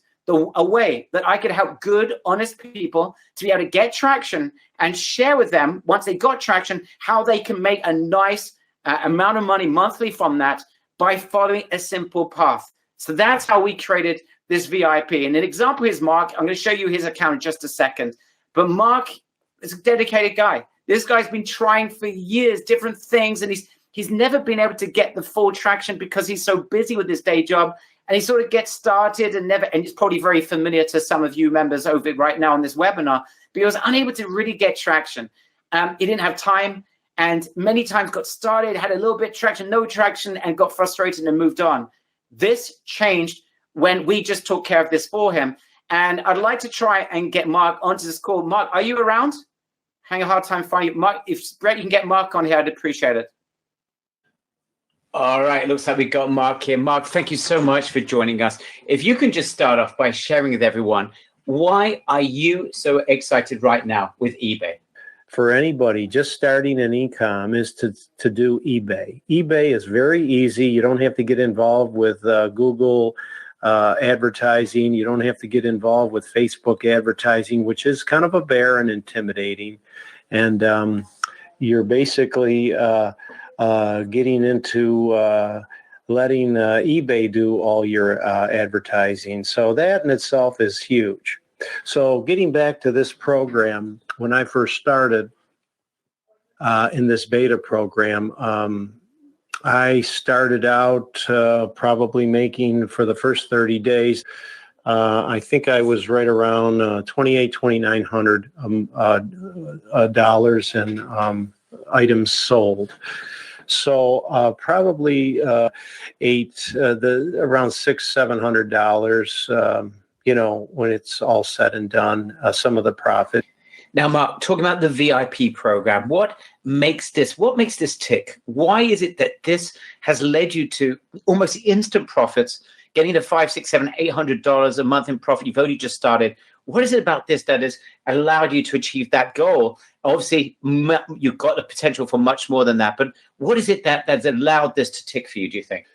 a way that I could help good, honest people to be able to get traction and share with them, once they got traction, how they can make a nice amount of money monthly from that by following a simple path. So that's how we created this VIP. And an example is Mark. I'm going to show you his account in just a second. But Mark is a dedicated guy. This guy's been trying for years, different things, and he's never been able to get the full traction because he's so busy with his day job. And he sort of gets started and it's probably very familiar to some of you members over right now on this webinar, but he was unable to really get traction. He didn't have time, and many times got started, had a little bit of traction, no traction, and got frustrated and moved on. This changed when we just took care of this for him. And I'd like to try and get Mark onto this call. Mark, are you around? Having a hard time finding you. Mark, if Brett, you can get Mark on here, I'd appreciate it. All right, it looks like we got Mark here. Mark, thank you so much for joining us. If you can just start off by sharing with everyone, why are you so excited right now with eBay? For anybody just starting an e-com is to do eBay. eBay is very easy. You don't have to get involved with Google advertising. You don't have to get involved with Facebook advertising, which is kind of a bear and intimidating. And you're basically getting into letting eBay do all your advertising. So that in itself is huge. So getting back to this program, when I first started in this beta program, I started out probably making for the first 30 days, I think I was right around $2,900 in items sold. So probably around $600-700, when it's all said and done, some of the profit. Now, Mark, talking about the VIP program, what makes this tick? Why is it that this has led you to almost instant profits, getting to $500, $600, $700, $800 a month in profit? You've only just started. What is it about this that has allowed you to achieve that goal? Obviously, you've got the potential for much more than that, but what is it that's allowed this to tick for you, do you think?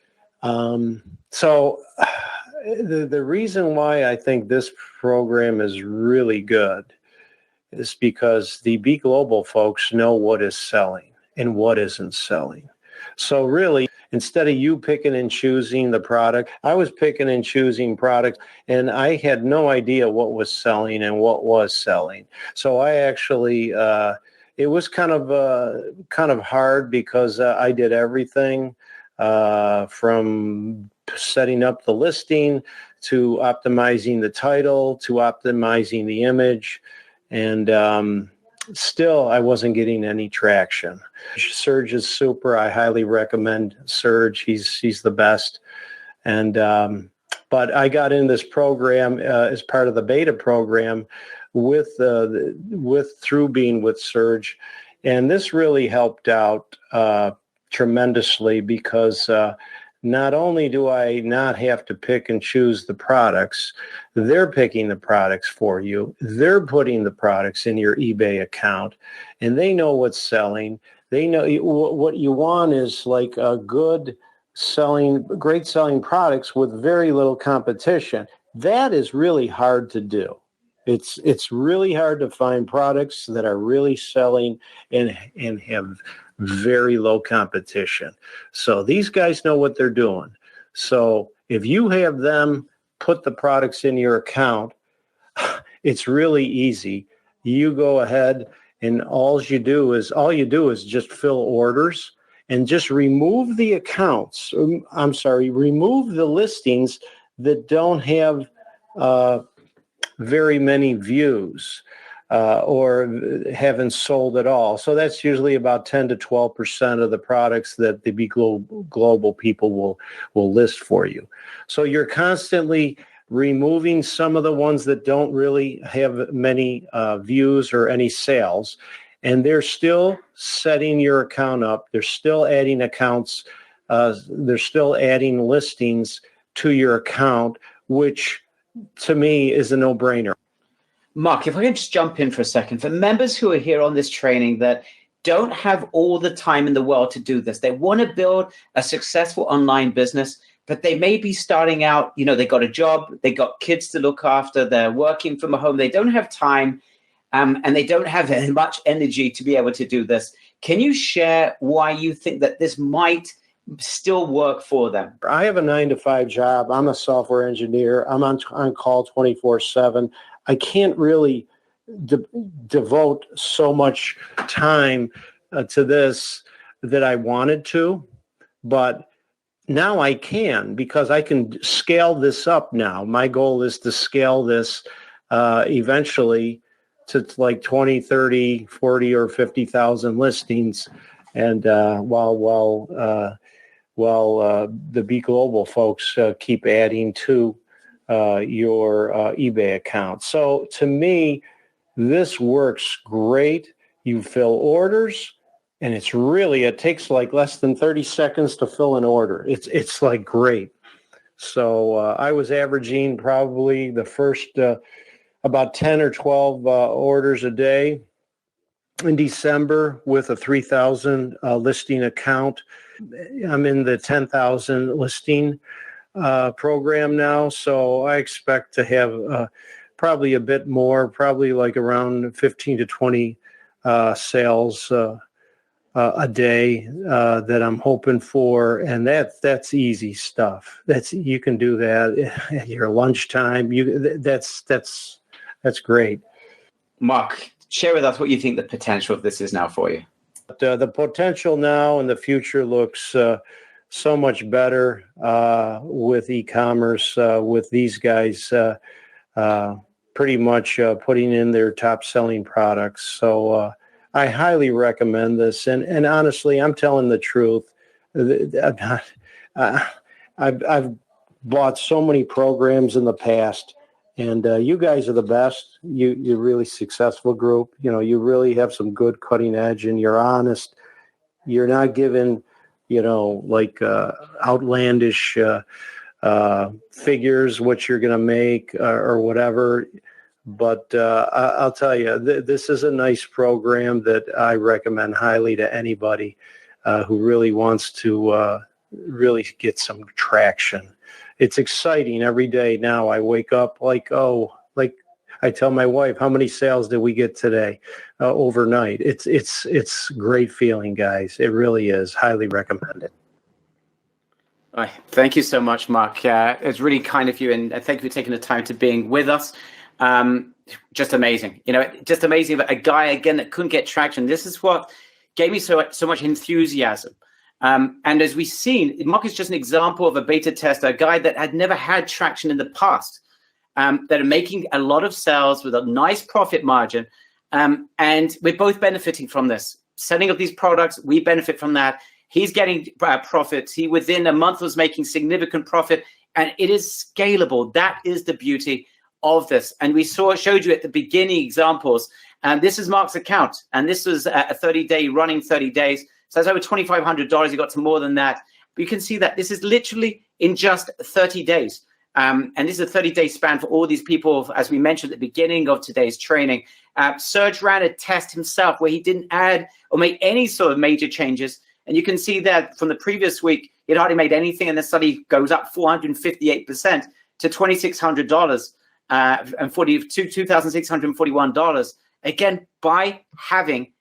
So the reason why I think this program is really good is because the B Global folks know what is selling and what isn't selling. So really, instead of you picking and choosing the product, I was picking and choosing products, and I had no idea what was selling and what was selling. So I actually, it was kind of hard because I did everything from setting up the listing to optimizing the title to optimizing the image. And still, I wasn't getting any traction. Serge is super. I highly recommend Serge. He's the best. And but I got in this program as part of the beta program through being with Serge, and this really helped out tremendously because not only do I not have to pick and choose the products, they're picking the products for you. They're putting the products in your eBay account, and they know what's selling. They know what you want is like a great selling products with very little competition. That is really hard to do. It's really hard to find products that are really selling and have very low competition. So these guys know what they're doing. So if you have them put the products in your account, it's really easy. You go ahead and all you do is just fill orders and just remove the accounts. Remove the listings that don't have very many views. Or haven't sold at all. So that's usually about 10 to 12% of the products that the B Global people will list for you. So you're constantly removing some of the ones that don't really have many views or any sales. And they're still setting your account up. They're still adding accounts. They're still adding listings to your account, which to me is a no-brainer. Mark, if I can just jump in for a second, for members who are here on this training that don't have all the time in the world to do this, they want to build a successful online business, but they may be starting out, you know, they got a job, they got kids to look after, they're working from home, they don't have time, and they don't have much energy to be able to do this. Can you share why you think that this might still work for them? I have a 9-to-5 job. I'm a software engineer. I'm on call 24/7. I can't really devote so much time to this that I wanted to, but now I can, because I can scale this up now. My goal is to scale this eventually to like 20, 30, 40, or 50,000 listings. And while the Be Global folks keep adding to your eBay account. So to me, this works great. You fill orders, and it takes like less than 30 seconds to fill an order. It's like great. So I was averaging probably the first about 10 or 12 orders a day in December with a 3,000 listing account. I'm in the 10,000 listing program now, so I expect to have probably a bit more, probably like around 15 to 20 sales a day that I'm hoping for, and that's easy stuff. You can do that at your lunchtime. That's great. Mark, share with us what you think the potential of this is now for you. The potential now and the future looks so much better with e-commerce, with these guys pretty much putting in their top selling products. So I highly recommend this. And honestly, I'm telling the truth. I've bought so many programs in the past, and you guys are the best. You're really successful group. You know, you really have some good cutting edge, and you're honest. You're not giving, like outlandish figures, what you're going to make or whatever. But I'll tell you, this is a nice program that I recommend highly to anybody who really wants to really get some traction. It's exciting every day now. I wake up like I tell my wife, how many sales did we get today overnight? It's great feeling, guys. It really is. Highly recommend it. All right. Thank you so much, Mark. It's really kind of you, and thank you for taking the time to being with us. Just amazing. Just amazing. But a guy, again, that couldn't get traction. This is what gave me so much enthusiasm. And as we've seen, Mark is just an example of a beta tester, a guy that had never had traction in the past, that are making a lot of sales with a nice profit margin. And we're both benefiting from this. Setting up these products, we benefit from that. He's getting profits. He, within a month, was making significant profit, and it is scalable. That is the beauty of this. And we showed you at the beginning examples. And this is Mark's account, and this was a 30-day running 30 days. So that's over $2,500. He got to more than that. But you can see that this is literally in just 30 days. And this is a 30-day span for all these people, as we mentioned at the beginning of today's training. Serge ran a test himself where he didn't add or make any sort of major changes. And you can see that from the previous week, he'd hardly made anything. And the study goes up 458% to $2,600 and $2,641. Again, by having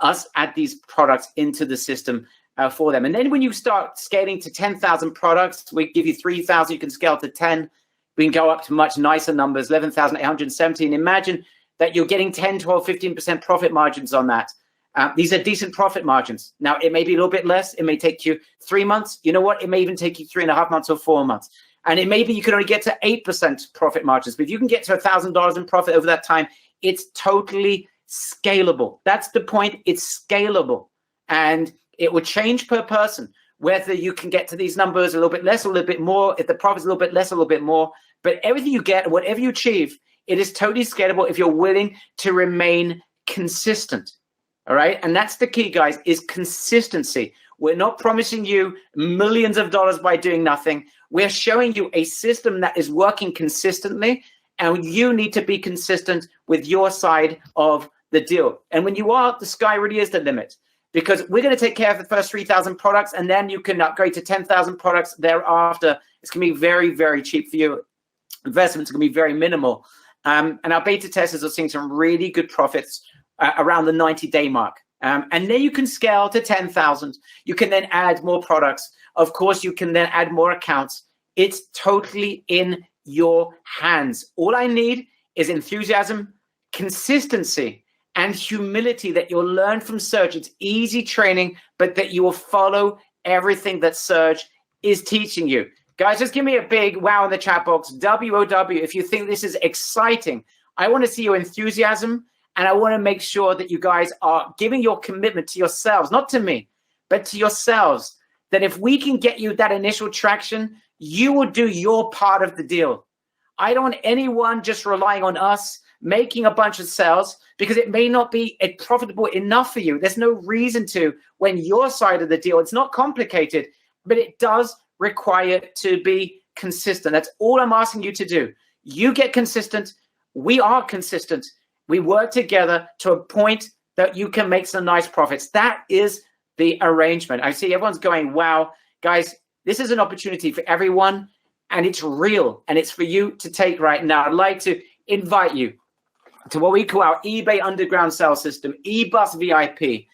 us add these products into the system for them. And then when you start scaling to 10,000 products, we give you 3,000, you can scale to 10. We can go up to much nicer numbers, 11,870. And imagine that you're getting 10, 12, 15% profit margins on that. These are decent profit margins. Now, it may be a little bit less. It may take you 3 months. You know what? It may even take you 3.5 months or 4 months. And it may be you can only get to 8% profit margins. But if you can get to $1,000 in profit over that time, it's totally scalable. That's the point. It's scalable. And it will change per person. whether you can get to these numbers a little bit less, a little bit more, if the profit's a little bit less, a little bit more. But everything you get, whatever you achieve, it is totally scalable if you're willing to remain consistent. All right. And that's the key, guys, is consistency. We're not promising you millions of dollars by doing nothing. We're showing you a system that is working consistently, and you need to be consistent with your side of the deal. And when you are, the sky really is the limit, because we're going to take care of the first 3,000 products, and then you can upgrade to 10,000 products thereafter. It's going to be very, very cheap for you. Investments are going to be very minimal. And our beta testers are seeing some really good profits around the 90-day mark. And then you can scale to 10,000. You can then add more products. Of course, you can then add more accounts. It's totally in your hands. All I need is enthusiasm, consistency, and humility that you'll learn from Serge. It's easy training, but that you will follow everything that Serge is teaching you. Guys, just give me a big wow in the chat box. WOW, if you think this is exciting. I want to see your enthusiasm, and I want to make sure that you guys are giving your commitment to yourselves, not to me, but to yourselves, that if we can get you that initial traction, you will do your part of the deal. I don't want anyone just relying on us making a bunch of sales, because it may not be profitable enough for you. There's no reason to when your side of the deal. It's not complicated, but it does require to be consistent. That's all I'm asking you to do. You get consistent. We are consistent. We work together to a point that you can make some nice profits. That is the arrangement. I see everyone's going, wow, guys, this is an opportunity for everyone, and it's real, and it's for you to take right now. I'd like to invite you to what we call our eBay underground sales system, eBus VIP.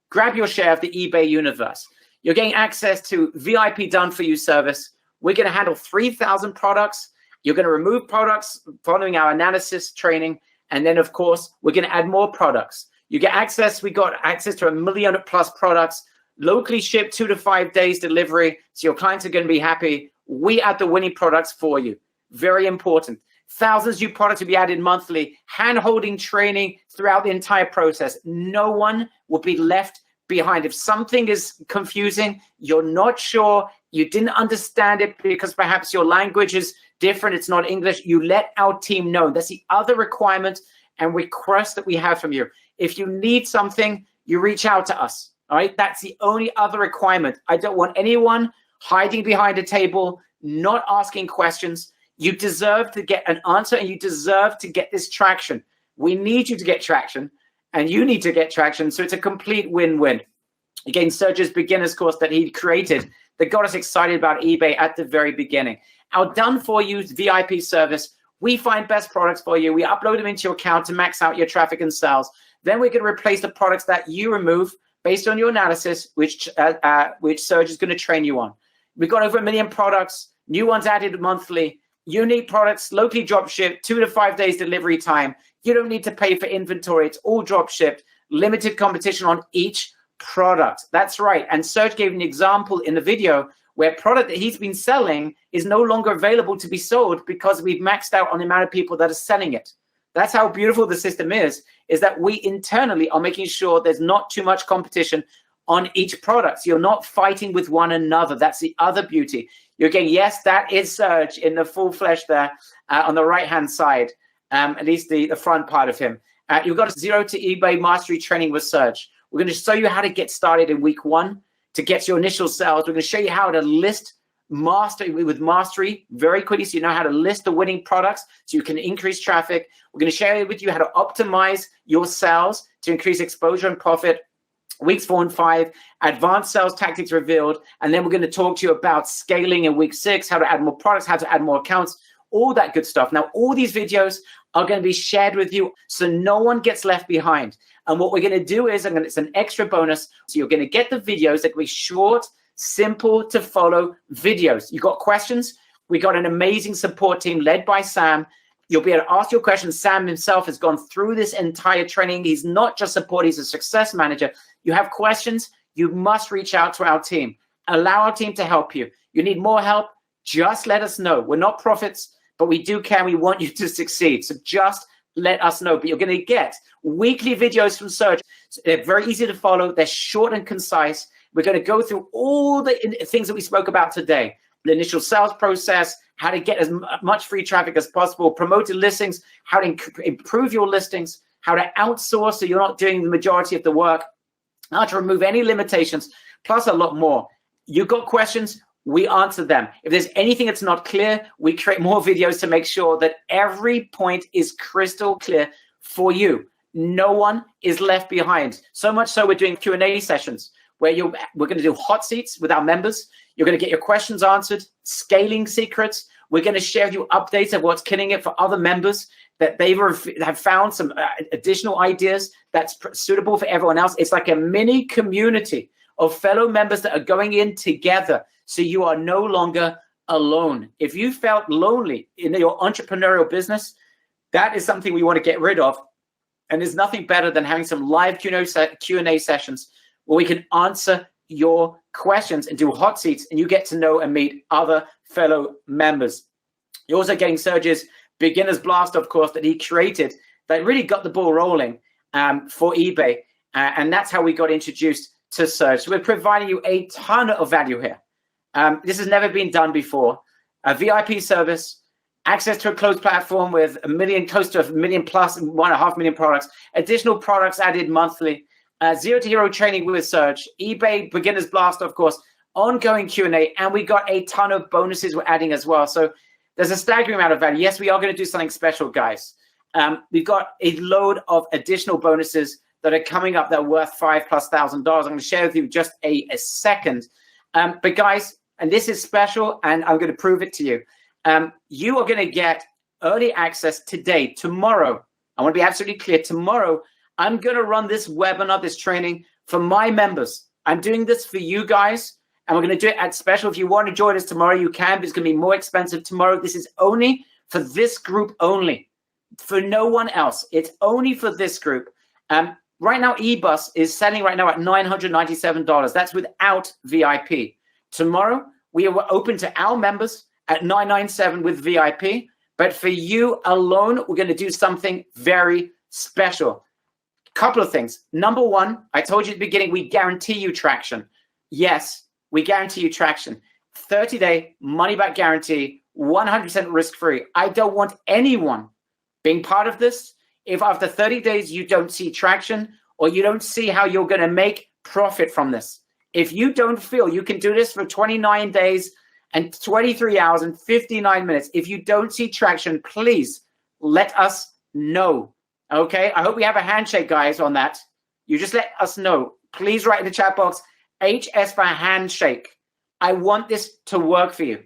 Grab your share of the eBay universe. You're getting access to VIP done for you service. We're going to handle 3,000 products. You're going to remove products following our analysis training. And then, of course, we're going to add more products. You get access. We got access to 1 million plus products, locally shipped 2 to 5 days delivery. So your clients are going to be happy. We add the winning products for you. Very important. Thousands of new products will be added monthly, hand-holding training throughout the entire process. No one will be left behind. If something is confusing, you're not sure, you didn't understand it because perhaps your language is different, it's not English, you let our team know. That's the other requirement and request that we have from you. If you need something, you reach out to us. All right, that's the only other requirement. I don't want anyone hiding behind a table, not asking questions. You deserve to get an answer, and you deserve to get this traction. We need you to get traction, and you need to get traction. So it's a complete win-win. Again, Serge's beginner's course that he created that got us excited about eBay at the very beginning. Our done-for-you VIP service, we find best products for you. We upload them into your account to max out your traffic and sales. Then we're going to replace the products that you remove based on your analysis, which Serge is going to train you on. We've got over 1 million products, new ones added monthly. Unique products, locally drop shipped, 2 to 5 days delivery time. You don't need to pay for inventory. It's all drop shipped. Limited competition on each product. That's right. And Serge gave an example in the video where product that he's been selling is no longer available to be sold because we've maxed out on the amount of people that are selling it. That's how beautiful the system is that we internally are making sure there's not too much competition on each product. So you're not fighting with one another. That's the other beauty. You're getting, yes, that is Serge in the full flesh there on the right-hand side, at least the front part of him. You've got Zero to eBay Mastery Training with Serge. We're going to show you how to get started in week 1 to get your initial sales. We're going to show you how to list with Mastery very quickly so you know how to list the winning products so you can increase traffic. We're going to share with you how to optimize your sales to increase exposure and profit. Weeks 4 and 5, advanced sales tactics revealed. And then we're going to talk to you about scaling in week 6, how to add more products, how to add more accounts, all that good stuff. Now, all these videos are going to be shared with you so no one gets left behind. And what we're going to do is, it's an extra bonus. So you're going to get the videos that we short, simple to follow videos. You got questions? We got an amazing support team led by Sam. You'll be able to ask your questions. Sam himself has gone through this entire training. He's not just support, he's a success manager. You have questions, you must reach out to our team. Allow our team to help you. You need more help, just let us know. We're not prophets, but we do care. We want you to succeed. So just let us know. But you're going to get weekly videos from Serge. They're very easy to follow. They're short and concise. We're going to go through all the things that we spoke about today. The initial sales process, how to get as much free traffic as possible, promoted listings, how to improve your listings, how to outsource so you're not doing the majority of the work, how to remove any limitations, plus a lot more. You've got questions, we answer them. If there's anything that's not clear, we create more videos to make sure that every point is crystal clear for you. No one is left behind. So much so we're doing Q&A sessions where we're going to do hot seats with our members. You're going to get your questions answered, scaling secrets. We're going to share with you updates of what's killing it for other members, that they have found some additional ideas that's suitable for everyone else. It's like a mini community of fellow members that are going in together. So you are no longer alone. If you felt lonely in your entrepreneurial business, that is something we want to get rid of. And there's nothing better than having some live Q&A sessions where we can answer your questions and do hot seats, and you get to know and meet other fellow members. You're also getting Serge's beginner's blast, of course, that he created that really got the ball rolling for eBay. And that's how we got introduced to Serge. So we're providing you a ton of value here. This has never been done before. A VIP service, access to a closed platform with close to 1 million plus, 1.5 million products, additional products added monthly, Zero to Hero training with Serge, eBay Beginner's Blast, of course, ongoing Q&A, and we got a ton of bonuses we're adding as well. So there's a staggering amount of value. Yes, we are going to do something special, guys. We've got a load of additional bonuses that are coming up that are worth $5,000+. I'm going to share with you just a second. But guys, and this is special, and I'm going to prove it to you. You are going to get early access today, tomorrow. I want to be absolutely clear. Tomorrow, I'm going to run this webinar, this training for my members. I'm doing this for you guys, and we're going to do it at special. If you want to join us tomorrow, you can, but it's going to be more expensive tomorrow. This is only for this group only, for no one else. It's only for this group. Right now, eBus is selling right now at $997. That's without VIP. Tomorrow, we are open to our members at $997 with VIP. But for you alone, we're going to do something very special. Couple of things. Number one, I told you at the beginning, we guarantee you traction. Yes, we guarantee you traction. 30-day money-back guarantee, 100% risk-free. I don't want anyone being part of this if after 30 days you don't see traction or you don't see how you're going to make profit from this. If you don't feel you can do this for 29 days and 23 hours and 59 minutes, if you don't see traction, please let us know. Okay, I hope we have a handshake, guys, on that. You just let us know. Please write in the chat box, HS for handshake. I want this to work for you.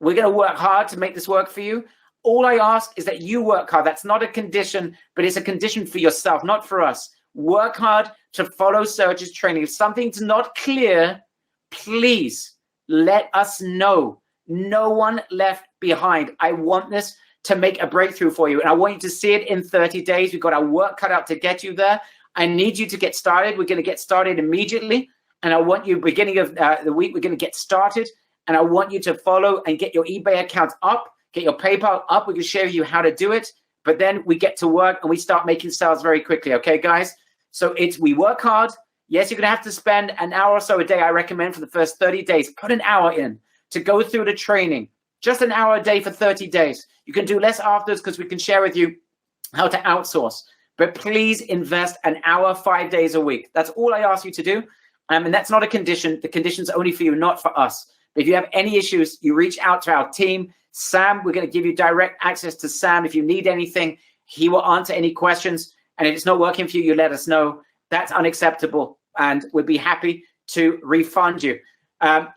We're going to work hard to make this work for you. All I ask is that you work hard. That's not a condition, but it's a condition for yourself, not for us. Work hard to follow Serge's training. If something's not clear, please let us know. No one left behind. I want this to make a breakthrough for you. And I want you to see it in 30 days. We've got our work cut out to get you there. I need you to get started. We're going to get started immediately. And I want you, beginning of the week, we're going to get started. And I want you to follow and get your eBay account up, get your PayPal up. We can share with you how to do it. But then we get to work and we start making sales very quickly. Okay, guys? So we work hard. Yes, you're going to have to spend an hour or so a day, I recommend, for the first 30 days. Put an hour in to go through the training. Just an hour a day for 30 days. You can do less afterwards because we can share with you how to outsource. But please invest an hour, 5 days a week. That's all I ask you to do. And that's not a condition. The condition's only for you, not for us. But if you have any issues, you reach out to our team. Sam, we're going to give you direct access to Sam. If you need anything, he will answer any questions. And if it's not working for you, you let us know. That's unacceptable. And we'd be happy to refund you.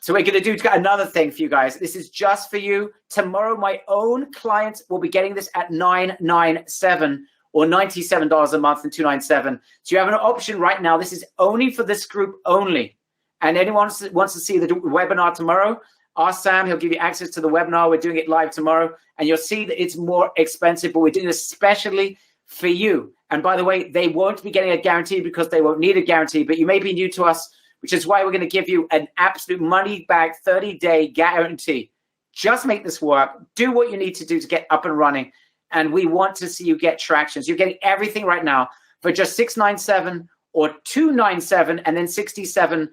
So we're going to do another thing for you guys. This is just for you. Tomorrow, my own clients will be getting this at $997 or $97 a month and $297. So you have an option right now. This is only for this group only. And anyone wants to see the webinar tomorrow, ask Sam. He'll give you access to the webinar. We're doing it live tomorrow. And you'll see that it's more expensive, but we're doing this especially for you. And by the way, they won't be getting a guarantee because they won't need a guarantee. But you may be new to us, which is why we're going to give you an absolute money-back 30-day guarantee. Just make this work. Do what you need to do to get up and running. And we want to see you get traction. So you're getting everything right now for just $697 or $297 and then $67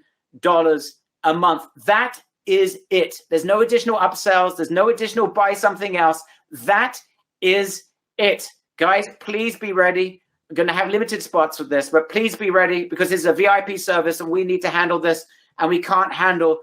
a month. That is it. There's no additional upsells. There's no additional buy something else. That is it. Guys, please be ready. We're going to have limited spots with this, but please be ready because this is a VIP service and we need to handle this, and we can't handle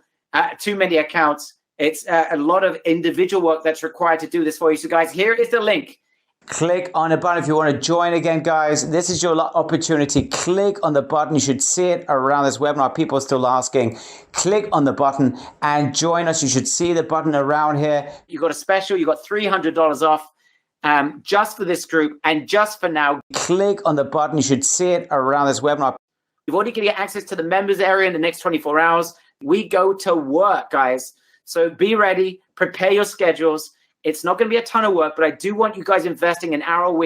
too many accounts. It's a lot of individual work that's required to do this for you. So guys, here is the link. Click on the button if you want to join again, guys. This is your opportunity. Click on the button. You should see it around this webinar. People are still asking. Click on the button and join us. You should see the button around here. You got a special. You got $300 off just for this group and just for now. Click on the button. You should see it around this webinar. You've already going to get access to the members area in the next 24 hours. We go to work, guys. So be ready. Prepare your schedules. It's not going to be a ton of work, but I do want you guys investing an hour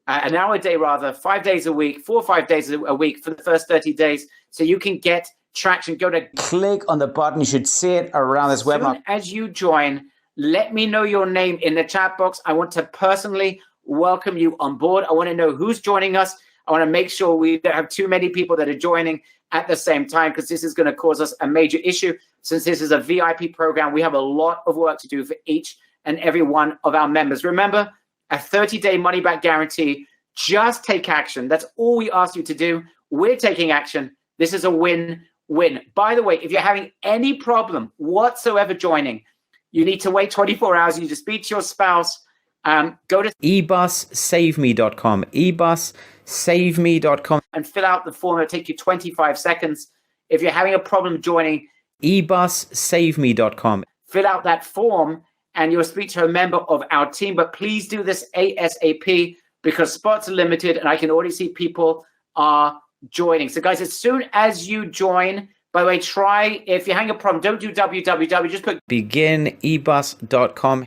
a day rather, 5 days a week, 4 or 5 days a week for the first 30 days so you can get traction. Go to click on the button. You should see it around this webinar. As you join, let me know your name in the chat box. I want to personally welcome you on board. I want to know who's joining us. I want to make sure we don't have too many people that are joining at the same time because this is going to cause us a major issue. Since this is a VIP program, we have a lot of work to do for each and every one of our members. Remember, a 30-day money-back guarantee. Just take action. That's all we ask you to do. We're taking action. This is a win-win. By the way, if you're having any problem whatsoever joining, you need to wait 24 hours. You need to speak to your spouse. Go to ebussaveme.com, ebussaveme.com, and fill out the form. It'll take you 25 seconds. If you're having a problem joining, ebussaveme.com. Fill out that form and you'll speak to a member of our team. But please do this ASAP because spots are limited and I can already see people are joining. So guys, as soon as you join, by the way, try, if you're having a problem, don't do www, just put beginebus.com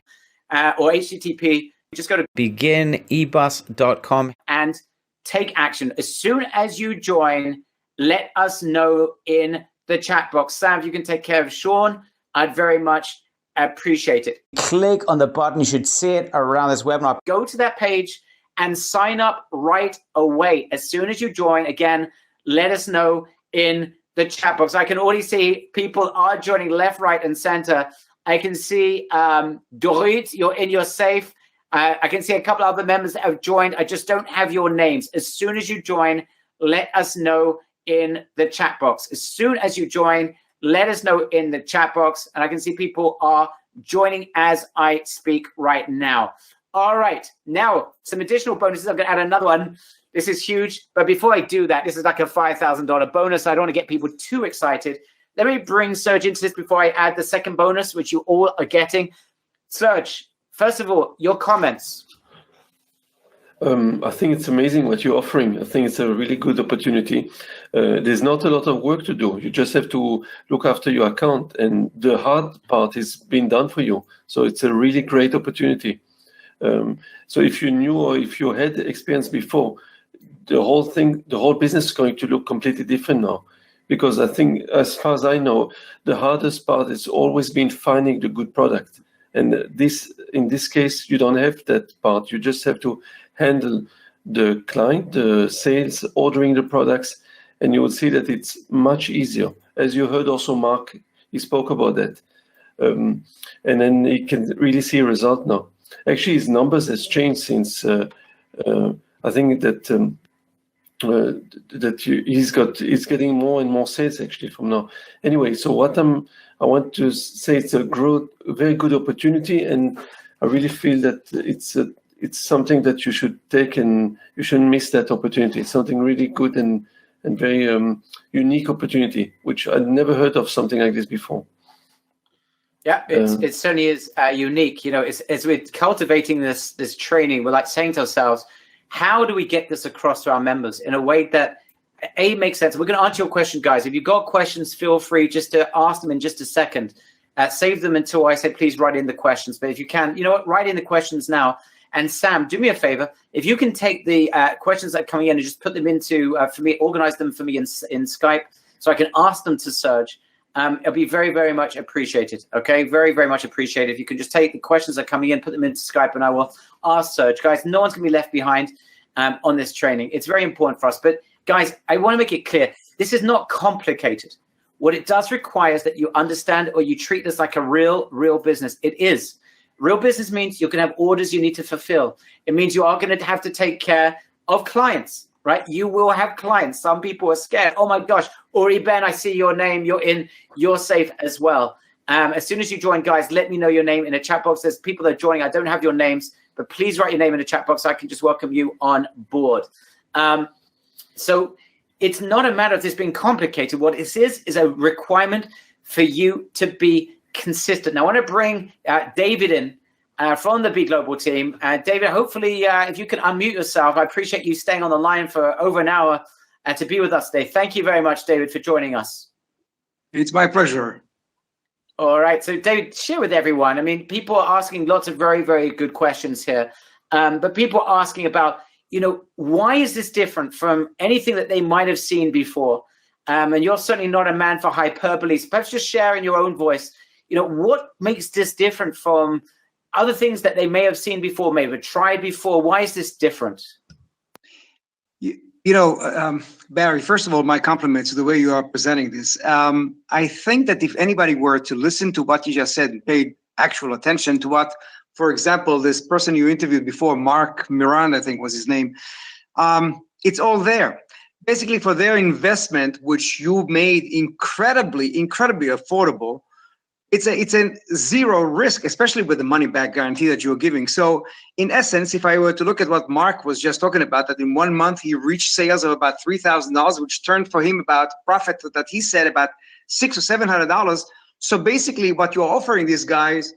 or HTTP. Just go to beginebus.com and take action. As soon as you join, let us know in the chat box. Sam, if you can take care of Sean, I'd very much appreciate it. Click on the button. You should see it around this webinar. Go to that page and sign up right away. As soon as you join, again, let us know in the chat box. I can already see people are joining left, right, and center. I can see Dorit, you're safe. I can see a couple other members that have joined. I just don't have your names. As soon as you join, let us know in the chat box. As soon as you join, let us know in the chat box. And I can see people are joining as I speak right now. All right. Now, some additional bonuses. I'm going to add another one. This is huge. But before I do that, this is like a $5,000 bonus. I don't want to get people too excited. Let me bring Serge into this before I add the second bonus, which you all are getting. Serge, first of all, your comments. I think it's amazing what you're offering. I think it's a really good opportunity. There's not a lot of work to do. You just have to look after your account, and the hard part is being done for you. So it's a really great opportunity. So if you knew or if you had experience before, the whole business is going to look completely different now. Because I think, as far as I know, the hardest part has always been finding the good product. And in this case, you don't have that part. You just have to handle the client, the sales, ordering the products, and you will see that it's much easier. As you heard also Mark, he spoke about that. And then he can really see a result now. Actually, his numbers has changed since I think that he's getting more and more sales actually from now. Anyway, so I want to say it's a very good opportunity, and I really feel that it's something that you should take, and you shouldn't miss that opportunity. It's something really good and very unique opportunity, which I'd never heard of something like this before. Yeah, it certainly is unique. You know, as we're cultivating this training, we're like saying to ourselves, how do we get this across to our members in a way that makes sense? We're going to answer your question, guys. If you've got questions, feel free just to ask them in just a second. Save them until I say, please write in the questions. But if you can, you know what, write in the questions now. And Sam, do me a favor. If you can take the questions that are coming in and just put them into, for me, organize them for me in Skype so I can ask them to Serge. It'll be very, very much appreciated. Okay, very, very much appreciated. If you can just take the questions that are coming in, put them into Skype, and I will ask Serge. Guys, no one's going to be left behind on this training. It's very important for us. But guys, I want to make it clear. This is not complicated. What it does require is that you understand or you treat this like a real business. It is. Real business means you're going to have orders you need to fulfill. It means you are going to have to take care of clients, right? You will have clients. Some people are scared. Oh my gosh, Uri Ben, I see your name. You're safe as well. As soon as you join, guys, let me know your name in the chat box. There's people that are joining. I don't have your names, but please write your name in the chat box so I can just welcome you on board. So it's not a matter of this being complicated. What this is a requirement for you to be consistent. Now, I want to bring David in from the Be Global team. David, hopefully, if you can unmute yourself, I appreciate you staying on the line for over an hour to be with us today. Thank you very much, David, for joining us. It's my pleasure. All right. So, David, share with everyone. I mean, people are asking lots of very, very good questions here. But people are asking about, why is this different from anything that they might have seen before? And you're certainly not a man for hyperbole. So perhaps just share in your own voice, what makes this different from other things that they may have seen before, may have tried before? Why is this different? Barry, first of all, my compliments to the way you are presenting this. I think that if anybody were to listen to what you just said and paid actual attention to what, for example, this person you interviewed before, Mark Miranda, I think was his name, it's all there. Basically, for their investment, which you made incredibly affordable, it's a zero risk, especially with the money back guarantee that you're giving. So in essence, if I were to look at what Mark was just talking about, that in 1 month he reached sales of about $3,000, which turned for him about profit that he said about $600 or $700. So basically what you're offering these guys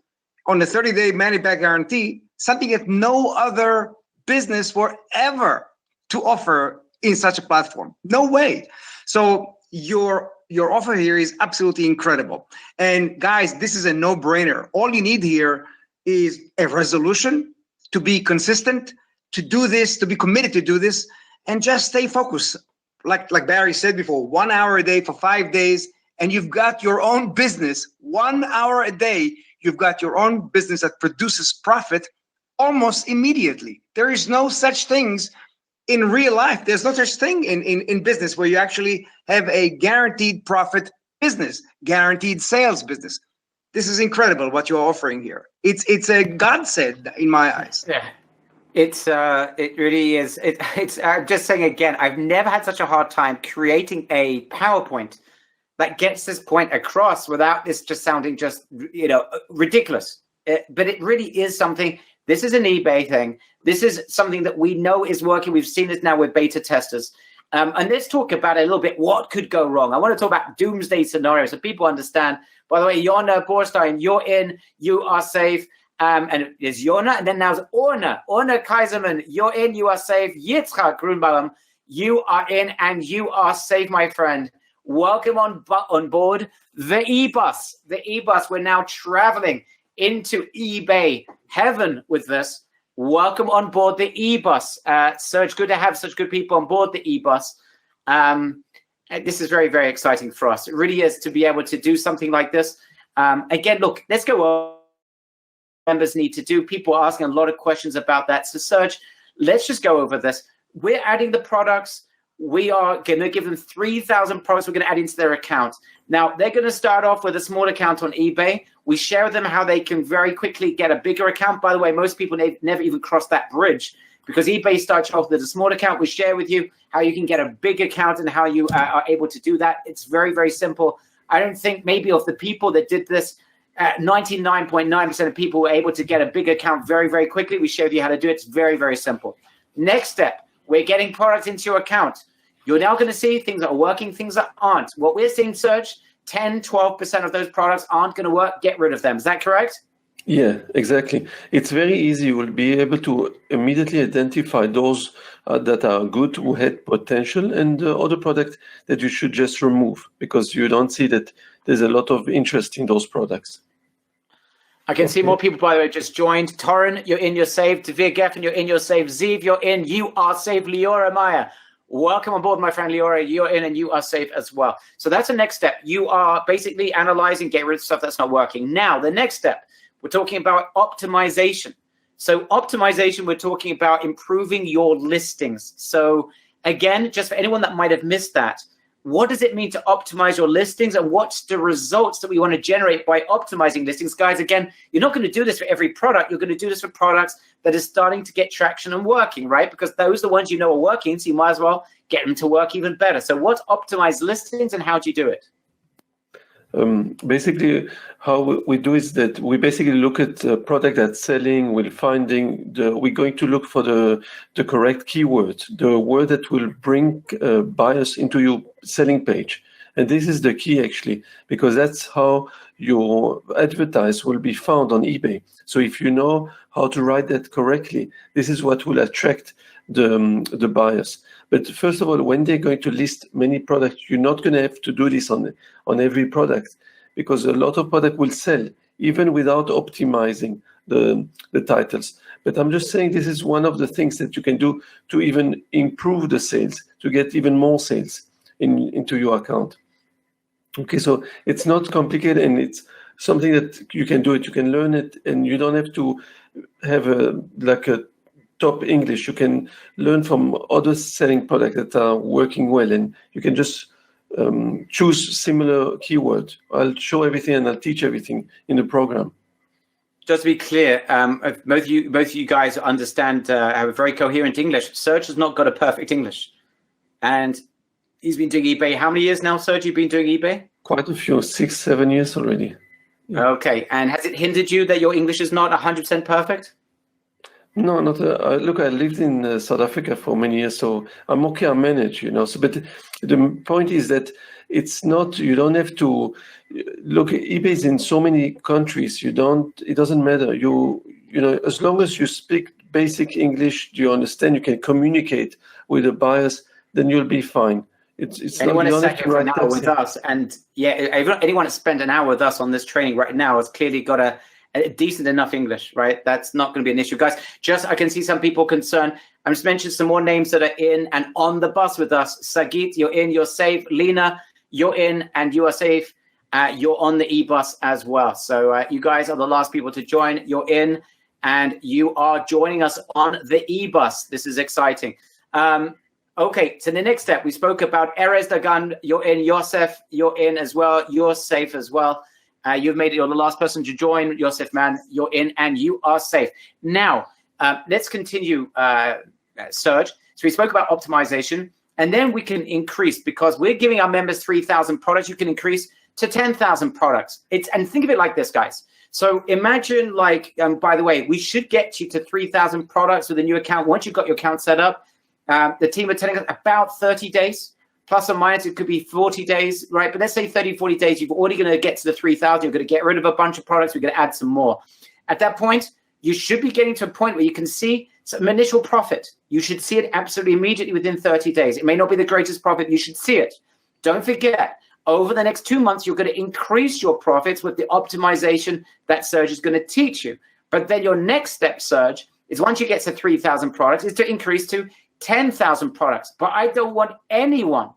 on the 30-day money back guarantee, something that no other business were ever to offer in such a platform. No way. So your offer here is absolutely incredible. And guys, this is a no-brainer. All you need here is a resolution to be consistent, to do this, to be committed to do this, and just stay focused. Like Barry said before, 1 hour a day for 5 days, and you've got your own business. 1 hour a day, you've got your own business that produces profit almost immediately. There is no such things in real life. There's no such thing in business where you actually have a guaranteed profit business, guaranteed sales business. This is incredible what you're offering here. It's a godsend in my eyes. Yeah, it really is. It's I'm just saying again, I've never had such a hard time creating a PowerPoint that gets this point across without this just sounding just ridiculous. But it really is something. This is an eBay thing. This is something that we know is working. We've seen this now with beta testers. And let's talk about it a little bit. What could go wrong? I want to talk about doomsday scenarios so people understand. By the way, Yona Borstein, you're in, you are safe. And there's Yona, and then there's Orna Kaiserman, you're in, you are safe. Yitzchak Grunbaum, you are in, and you are safe, my friend. Welcome on board the eBus. The eBus, we're now traveling into eBay heaven with this. Welcome on board the eBus. Serge, good to have such good people on board the eBus. This is very, very exciting for us. It really is to be able to do something like this. Again, look, let's go on. Members need to do. People are asking a lot of questions about that. So Serge, let's just go over this. We're adding the products. We are going to give them 3,000 products we're going to add into their account. Now, they're going to start off with a small account on eBay. We share with them how they can very quickly get a bigger account. By the way, most people never even cross that bridge because eBay starts off with a small account. We share with you how you can get a big account and how you are able to do that. It's very, very simple. I don't think maybe of the people that did this, 99.9% of people were able to get a big account very, very quickly. We showed you how to do it. It's very, very simple. Next step. We're getting products into your account. You're now going to see things that are working, things that aren't. What we're seeing, Serge, 10, 12% of those products aren't going to work. Get rid of them. Is that correct? Yeah, exactly. It's very easy. You will be able to immediately identify those that are good, who had potential, and other products that you should just remove because you don't see that there's a lot of interest in those products. I can see more people, by the way, just joined. Torren, you're in, you're saved. Devere Geffen, you're in, you're saved. Ziv, you're in, you are saved. Leora Meyer, welcome on board, my friend Leora. You're in and you are safe as well. So that's the next step. You are basically analyzing, get rid of stuff that's not working. Now, the next step, we're talking about optimization. So optimization, we're talking about improving your listings. So again, just for anyone that might have missed that, what does it mean to optimize your listings, and what's the results that we want to generate by optimizing listings? Guys, again, you're not going to do this for every product. You're going to do this for products that are starting to get traction and working, right? Because those are the ones you know are working, so you might as well get them to work even better. So what's optimized listings, and how do you do it? Basically, how we do is that we basically look at the product that's selling. We're going to look for the correct keyword, the word that will bring buyers into your selling page. And this is the key, actually, because that's how your advertise will be found on eBay. So if you know how to write that correctly, this is what will attract the buyers. But first of all, when they're going to list many products, you're not going to have to do this on every product, because a lot of product will sell even without optimizing the titles. But I'm just saying this is one of the things that you can do to even improve the sales, to get even more sales into your account. Okay, so it's not complicated, and it's something that you can do it. You can learn it, and you don't have to have a top English. You can learn from other selling products that are working well, and you can just choose similar keywords. I'll show everything and I'll teach everything in the program. Just to be clear, both of you guys understand, have a very coherent English. Serge has not got a perfect English, and he's been doing eBay. How many years now, Serge? You've been doing eBay? Quite a few, 6-7 years already. Yeah. Okay, and has it hindered you that your English is not 100% perfect? No, not. Look, I lived in South Africa for many years, so I'm okay. I manage, So, but the point is that it's not. You don't have to look. eBay is in so many countries. It doesn't matter. As long as you speak basic English, you understand. You can communicate with the buyers. Then you'll be fine. It's anyone not, that's sat here for an hour with us, and anyone that's spent an hour with us on this training right now has clearly got a decent enough English, right? That's not going to be an issue, guys. I can see some people concerned. I'm just mentioning some more names that are in and on the bus with us. Sagit, you're in, you're safe. Lena, you're in and you are safe. You're on the e-bus as well. So you guys are the last people to join. You're in and you are joining us on the e-bus. This is exciting. Okay, so the next step, we spoke about Erez Dagan, you're in. Yosef, you're in as well. You're safe as well. You've made it. You're the last person to join. Yosef, man, you're in and you are safe. Now, let's continue, Serge. So we spoke about optimization, and then we can increase, because we're giving our members 3,000 products. You can increase to 10,000 products. And think of it like this, guys. So imagine, by the way, we should get you to 3,000 products with a new account. Once you've got your account set up, the team are telling us about 30 days. Plus or minus, it could be 40 days, right? But let's say 30, 40 days, you're already going to get to the 3,000. You're going to get rid of a bunch of products. We're going to add some more. At that point, you should be getting to a point where you can see some initial profit. You should see it absolutely immediately within 30 days. It may not be the greatest profit. You should see it. Don't forget, over the next 2 months, you're going to increase your profits with the optimization that Serge is going to teach you. But then your next step, Serge, is once you get to 3,000 products, is to increase to 10,000 products. But I don't want anyone,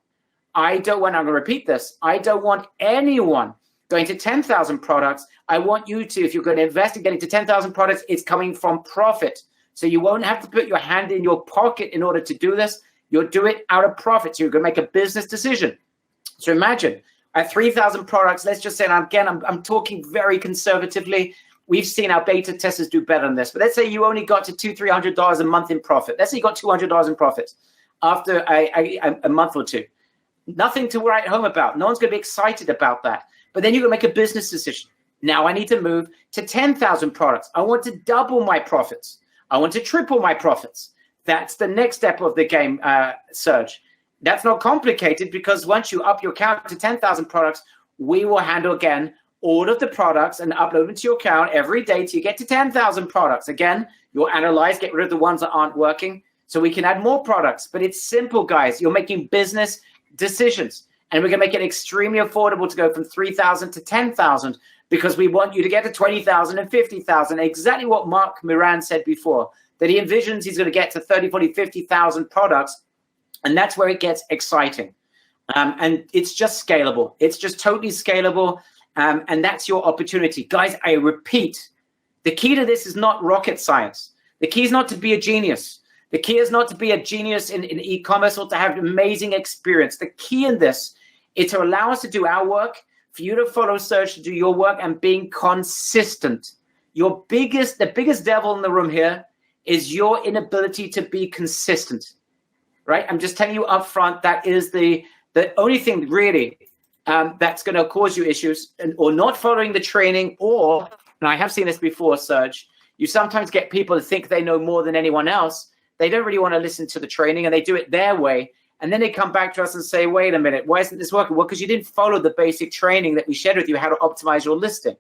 I'm going to repeat this, I don't want anyone going to 10,000 products. I want you to, if you're going to invest in getting to 10,000 products, it's coming from profit. So you won't have to put your hand in your pocket in order to do this. You'll do it out of profit. So you're going to make a business decision. So imagine at 3,000 products, let's just say, and again, I'm talking very conservatively. We've seen our beta testers do better than this. But let's say you only got to $200-300 a month in profit. Let's say you got $200 in profit after a month or two. Nothing to write home about. No one's going to be excited about that. But then you're going to make a business decision. Now I need to move to 10,000 products. I want to double my profits. I want to triple my profits. That's the next step of the game, Serge. That's not complicated, because once you up your count to 10,000 products, we will handle, again, all of the products and upload them to your account every day till you get to 10,000 products. Again, you'll analyze, get rid of the ones that aren't working, so we can add more products. But it's simple, guys. You're making business decisions, and we're going to make it extremely affordable to go from 3,000 to 10,000, because we want you to get to 20,000 and 50,000. Exactly what Mark Moran said before, that he envisions he's going to get to 30, 40, 50,000 products, and that's where it gets exciting. And it's just scalable. It's just totally scalable. And that's your opportunity. Guys, I repeat, the key to this is not rocket science. The key is not to be a genius. The key is not to be a genius in e-commerce or to have an amazing experience. The key in this It's to allow us to do our work, for you to follow Serge to do your work, and being consistent. The biggest devil in the room here is your inability to be consistent, right? I'm just telling you up front, that is the only thing really that's going to cause you issues, or not following the training, or, and I have seen this before, Serge, you sometimes get people that think they know more than anyone else. They don't really want to listen to the training, and they do it their way. And then they come back to us and say, wait a minute, why isn't this working? Well, because you didn't follow the basic training that we shared with you, how to optimize your listing.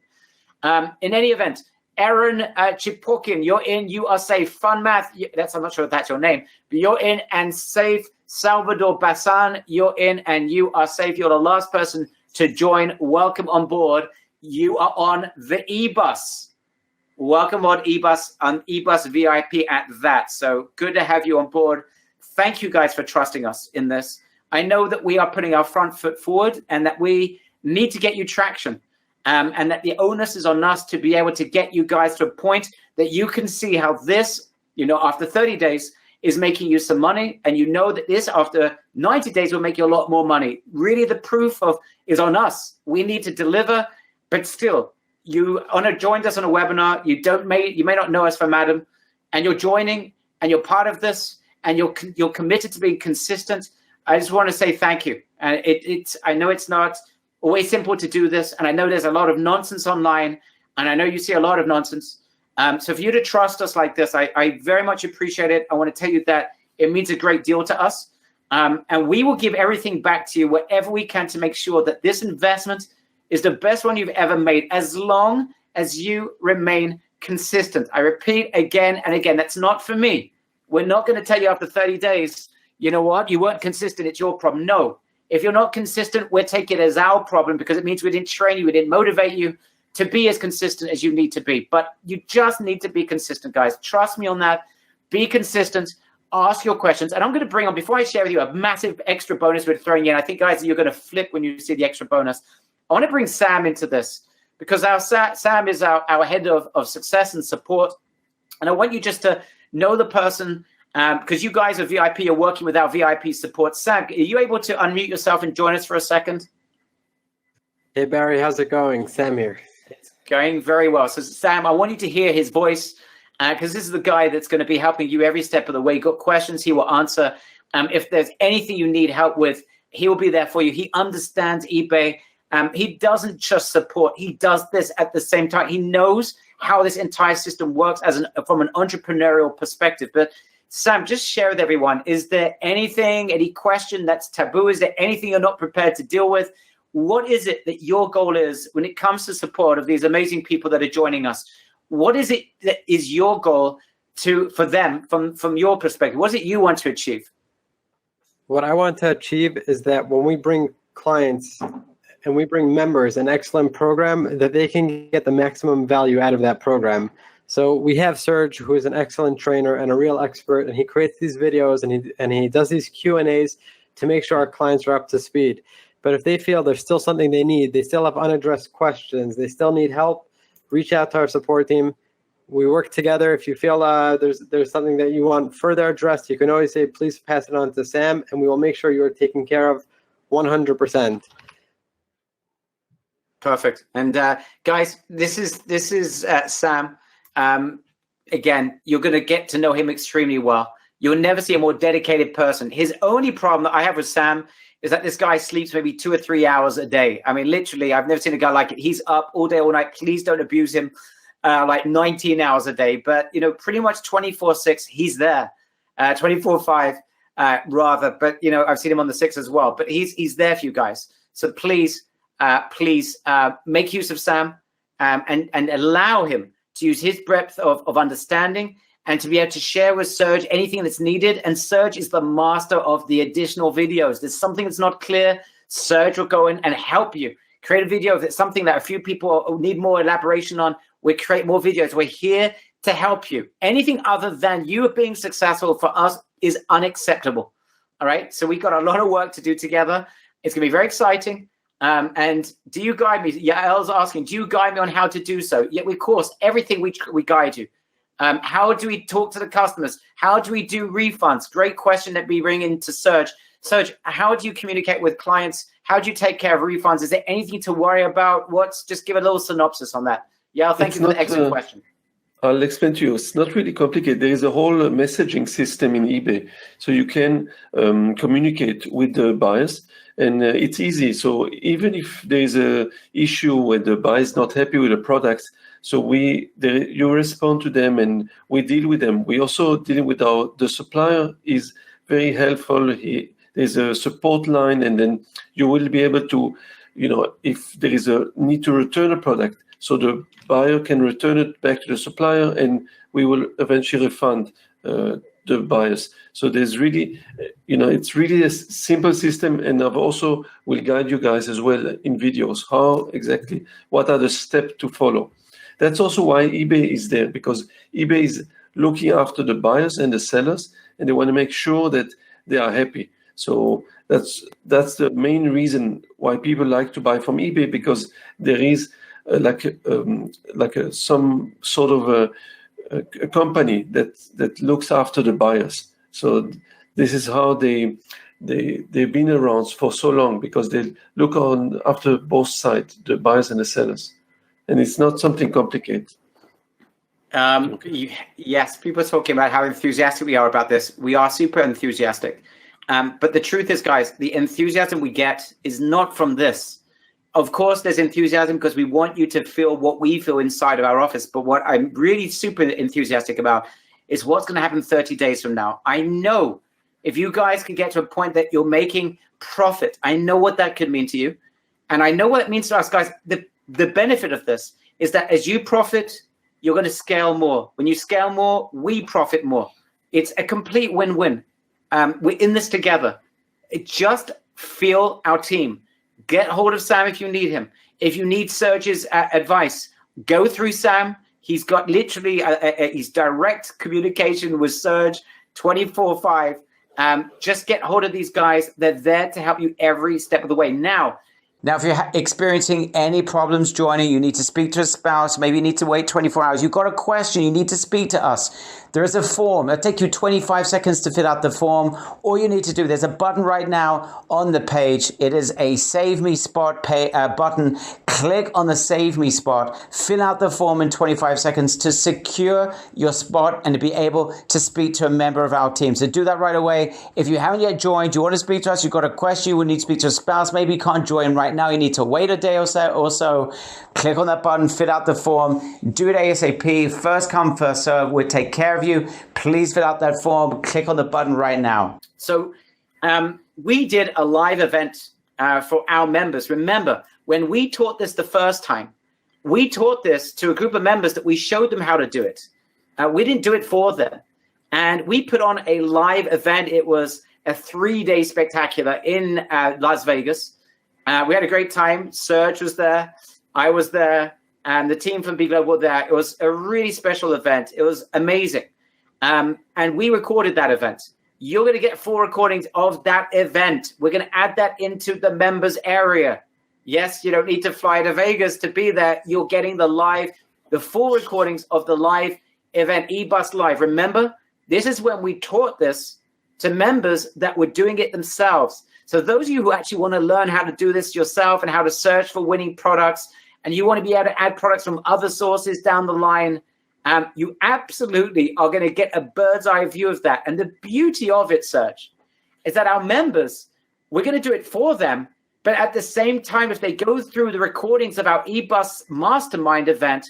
In any event, Aaron Chipokin, you're in, you are safe. Fun Math, I'm not sure if that's your name, but you're in and safe. Salvador Basan, you're in and you are safe. You're the last person to join. Welcome on board. You are on the eBus. Welcome on eBus VIP at that. So good to have you on board. Thank you guys for trusting us in this. I know that we are putting our front foot forward, and that we need to get you traction, and that the onus is on us to be able to get you guys to a point that you can see how this, after 30 days is making you some money, and that this after 90 days will make you a lot more money. Really, the proof is on us. We need to deliver, but still, you joined us on a webinar. You may not know us from Adam, and you're joining, and you're part of this, and you're committed to being consistent. I just want to say thank you. And I know it's not always simple to do this, and I know there's a lot of nonsense online, and I know you see a lot of nonsense. So for you to trust us like this, I very much appreciate it. I want to tell you that it means a great deal to us, and we will give everything back to you, whatever we can, to make sure that this investment is the best one you've ever made, as long as you remain consistent. I repeat again and again, that's not for me. We're not going to tell you after 30 days, you know what, you weren't consistent, it's your problem. No, if you're not consistent, we'll take it as our problem, because it means we didn't train you, we didn't motivate you to be as consistent as you need to be. But you just need to be consistent, guys. Trust me on that. Be consistent. Ask your questions. And I'm going to bring on, before I share with you a massive extra bonus we're throwing in, I think, guys, you're going to flip when you see the extra bonus. I want to bring Sam into this, because Sam is our head of success and support. And I want you just to know the person, because you guys are VIP, you're working with our VIP support. Sam, are you able to unmute yourself and join us for a second? Hey, Barry, how's it going? Sam here. It's going very well. So, Sam, I want you to hear his voice, because this is the guy that's going to be helping you every step of the way. You've got questions, he will answer. If there's anything you need help with, he will be there for you. He understands eBay. He doesn't just support, he does this at the same time. He knows how this entire system works from an entrepreneurial perspective. But Sam, just share with everyone, is there any question that's taboo? Is there anything you're not prepared to deal with? What is it that your goal is when it comes to support of these amazing people that are joining us? What is it that is your goal for them from your perspective? What is it you want to achieve? What I want to achieve is that when we bring clients and we bring members an excellent program, that they can get the maximum value out of that program. So we have Serge, who is an excellent trainer and a real expert, and he creates these videos and he does these Q&As to make sure our clients are up to speed. But if they feel there's still something they need, they still have unaddressed questions, they still need help, reach out to our support team. We work together. If you feel there's something that you want further addressed, you can always say, please pass it on to Sam, and we will make sure you are taken care of 100%. Perfect. And guys, this is Sam. Again, you're going to get to know him extremely well. You'll never see a more dedicated person. His only problem that I have with Sam is that this guy sleeps maybe 2 or 3 hours a day. I mean, literally, I've never seen a guy like it. He's up all day, all night. Please don't abuse him. Like 19 hours a day. But, pretty much 24/6, he's there. 24/5, rather. But, I've seen him on the 6 as well. But he's there for you guys. So please make use of Sam and allow him to use his breadth of understanding and to be able to share with Serge anything that's needed. And Serge is the master of the additional videos. There's something that's not clear, Serge will go in and help you. Create a video if it's something that a few people need more elaboration on. We create more videos. We're here to help you. Anything other than you being successful for us is unacceptable. All right? So we've got a lot of work to do together. It's going to be very exciting. And do you guide me? Yael's asking, do you guide me on how to do so? Yeah, of course, everything we guide you. How do we talk to the customers? How do we do refunds? Great question that we bring into Serge. Serge, how do you communicate with clients? How do you take care of refunds? Is there anything to worry about? Just give a little synopsis on that. Yeah, thank you for the excellent question. I'll explain to you. It's not really complicated. There is a whole messaging system in eBay, so you can communicate with the buyers, and it's easy. So even if there is a issue where the buyer is not happy with the products, so you respond to them and we deal with them. We also deal with the supplier is very helpful. There's a support line, and then you will be able to, if there is a need to return a product, so the buyer can return it back to the supplier, and we will eventually refund the buyers. So there's really, it's really a simple system, and I've also will guide you guys as well in videos what are the steps to follow. That's also why eBay is there, because eBay is looking after the buyers and the sellers, and they want to make sure that they are happy. So that's the main reason why people like to buy from eBay, because there is some sort of a company that looks after the buyers. So this is how they've been around for so long, because they look after both sides, the buyers and the sellers, and it's not something complicated. Yes, people are talking about how enthusiastic we are about this. We are super enthusiastic. But the truth is, guys, the enthusiasm we get is not from this. Of course, there's enthusiasm because we want you to feel what we feel inside of our office. But what I'm really super enthusiastic about is what's going to happen 30 days from now. I know if you guys can get to a point that you're making profit, I know what that could mean to you. And I know what it means to us, guys. The benefit of this is that as you profit, you're going to scale more. When you scale more, we profit more. It's a complete win-win. We're in this together. Just feel our team. Get hold of Sam if you need him. If you need Serge's advice, go through Sam. He's got literally his direct communication with Serge 24/5. Just get hold of these guys. They're there to help you every step of the way. Now, if you're experiencing any problems joining, you need to speak to a spouse, maybe you need to wait 24 hours, you've got a question, you need to speak to us. There is a form. It'll take you 25 seconds to fill out the form. All you need to do, there's a button right now on the page. It is a Save Me Spot button. Click on the Save Me Spot. Fill out the form in 25 seconds to secure your spot and to be able to speak to a member of our team. So do that right away. If you haven't yet joined, you want to speak to us, you've got a question, you would need to speak to a spouse, maybe you can't join right now, you need to wait a day or so. Click on that button, fill out the form, do it ASAP. First come, first serve. We'll take care of you. Please fill out that form. Click on the button right now. So we did a live event for our members. Remember, when we taught this the first time, we taught this to a group of members that we showed them how to do it. We didn't do it for them. And we put on a live event. It was a 3-day spectacular in Las Vegas. We had a great time. Serge was there. I was there. And the team from B Global were there. It was a really special event. It was amazing. And we recorded that event. You're going to get full recordings of that event. We're going to add that into the members area. Yes, you don't need to fly to Vegas to be there. You're getting the full recordings of the live event, eBus Live. Remember, this is when we taught this to members that were doing it themselves. So those of you who actually want to learn how to do this yourself and how to search for winning products, and you want to be able to add products from other sources down the line, you absolutely are going to get a bird's eye view of that. And the beauty of it, Serge, is that our members, we're going to do it for them. But at the same time, if they go through the recordings of our eBus Mastermind event,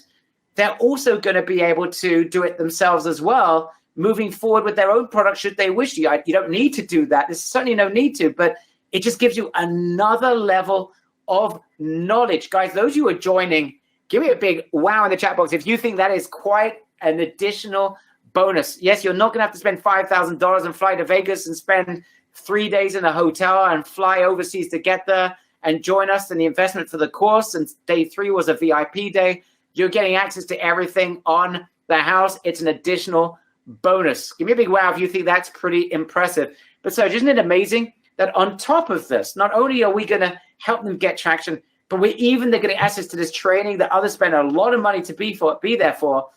they're also going to be able to do it themselves as well, moving forward with their own product should they wish to. You don't need to do that. There's certainly no need to, but it just gives you another level of knowledge. Guys, those of you who are joining, give me a big wow in the chat box if you think that is quite an additional bonus. Yes, you're not going to have to spend $5,000 and fly to Vegas and spend 3 days in a hotel and fly overseas to get there and join us in the investment for the course. And day 3 was a VIP day. You're getting access to everything on the house. It's an additional bonus. Give me a big wow if you think that's pretty impressive. But so isn't it amazing that on top of this, not only are we going to help them get traction, but they're getting access to this training that others spend a lot of money to be there for,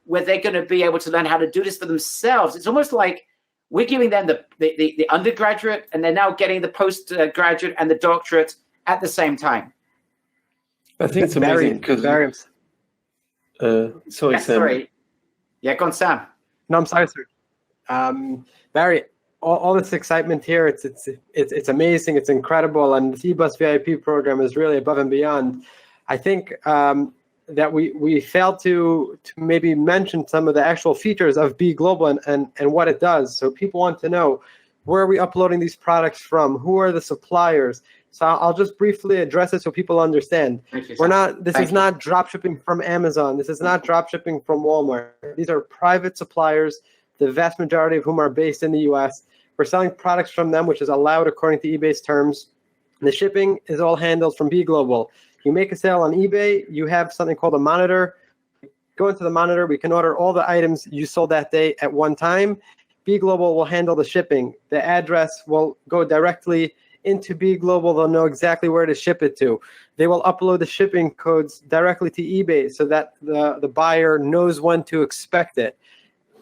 where they're going to be able to learn how to do this for themselves. It's almost like We're giving them the undergraduate, and they're now getting the postgraduate and the doctorate at the same time. I think it's amazing because sorry, Yes, Sam. sorry. Yeah, go on, Sam. No, I'm sorry, sir. Barry, all this excitement here, it's amazing, it's incredible, and the eBus VIP program is really above and beyond. I think that we failed to maybe mention some of the actual features of Be Global and what it does. So people want to know, where are we uploading these products from? Who are the suppliers? So I'll just briefly address it so people understand. We're not. This is not drop shipping from Amazon. This is not drop shipping from Walmart. These are private suppliers, the vast majority of whom are based in the U.S. We're selling products from them, which is allowed according to eBay's terms. The shipping is all handled from Be Global. You make a sale on eBay, you have something called a monitor. Go into the monitor, we can order all the items you sold that day at one time. Be Global will handle the shipping. The address will go directly into Be Global. They'll know exactly where to ship it to. They will upload the shipping codes directly to eBay so that the buyer knows when to expect it.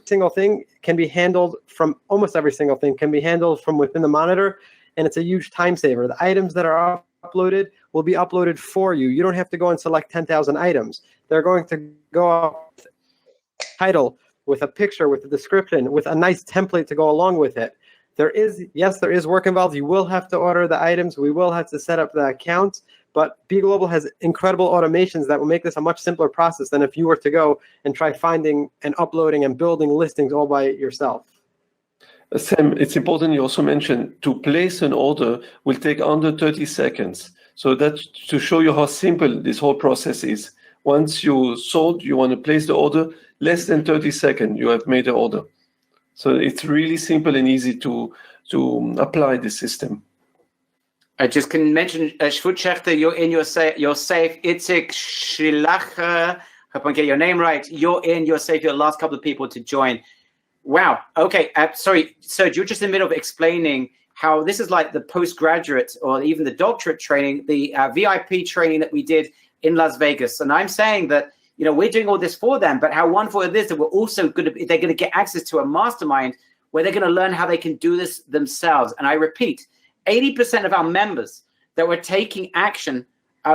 Single thing can be handled from, almost every single thing can be handled from within the monitor, and it's a huge time saver. The items that are uploaded will be uploaded for you. You don't have to go and select 10,000 items. They're going to go up with a title, with a picture, with a description, with a nice template to go along with it. There is work involved. You will have to order the items. We will have to set up the accounts, but Be Global has incredible automations that will make this a much simpler process than if you were to go and try finding and uploading and building listings all by yourself. Sam, it's important you also mentioned to place an order will take under 30 seconds. So that's to show you how simple this whole process is. Once you sold, you want to place the order, less than 30 seconds, you have made the order. So it's really simple and easy to apply the system. I just can mention, Schwutschechter, you're in your safe. Itzik Schilacher, hope I get your name right. You're in your safe. Your last couple of people to join. Wow. Okay. Sorry, Serge, you're just in the middle of explaining how this is like the postgraduate or even the doctorate training, the VIP training that we did in Las Vegas. And I'm saying that, you know, we're doing all this for them, but how wonderful it is that we're also they're going to get access to a mastermind where they're going to learn how they can do this themselves. And I repeat, 80% of our members that were taking action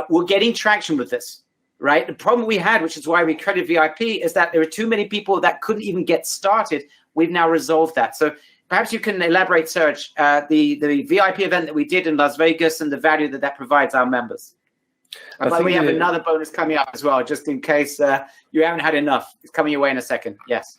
were getting traction with this. Right. The problem we had, which is why we created VIP, is that there were too many people that couldn't even get started. We've now resolved that. So perhaps you can elaborate, Serge, the VIP event that we did in Las Vegas and the value that provides our members. And by the way, we have another bonus coming up as well, just in case you haven't had enough. It's coming your way in a second. Yes.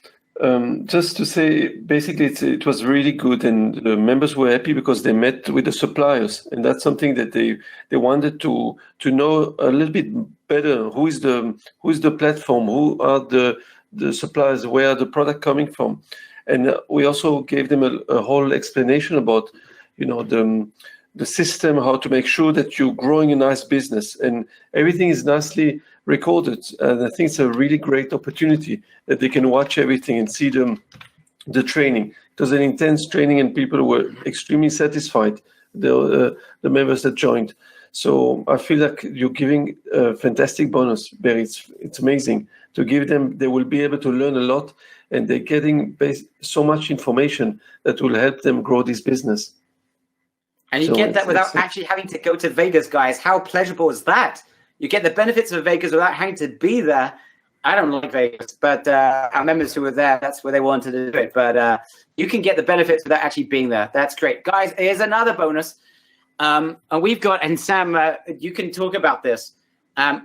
Just to say, basically, it was really good, and the members were happy because they met with the suppliers, and that's something that they wanted to know a little bit better. Who is the platform? Who are the suppliers? Where are the product coming from? And we also gave them a whole explanation about, you know, the system, how to make sure that you're growing a nice business, and everything is nicely recorded. And I think it's a really great opportunity that they can watch everything and see the training. It was an intense training, and people were extremely satisfied, the members that joined. So I feel like you're giving a fantastic bonus, Barry. It's amazing to give them. They will be able to learn a lot, and they're getting so much information that will help them grow this business. And you get that without actually having to go to Vegas, guys. How pleasurable is that? You get the benefits of Vegas without having to be there. I don't like Vegas, but our members who were there, that's where they wanted to do it. But you can get the benefits without actually being there. That's great. Guys, here's another bonus. And we've got, and Sam, you can talk about this.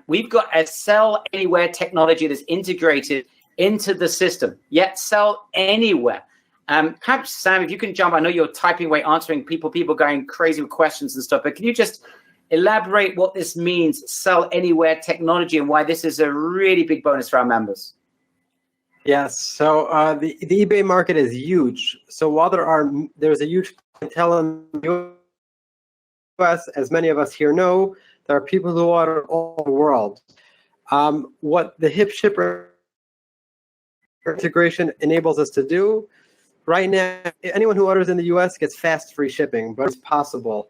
We've got a Sell Anywhere technology that's integrated into the system. Yet Sell Anywhere. Perhaps, Sam, if you can jump, I know you're typing away, answering people going crazy with questions and stuff, but can you just elaborate what this means, Sell Anywhere technology, and why this is a really big bonus for our members? Yes. So the eBay market is huge. So while there's a huge clientele in the US, as many of us here know, there are people who order all over the world. What the Hip Shipper integration enables us to do, right now, anyone who orders in the US gets fast free shipping, but it's possible.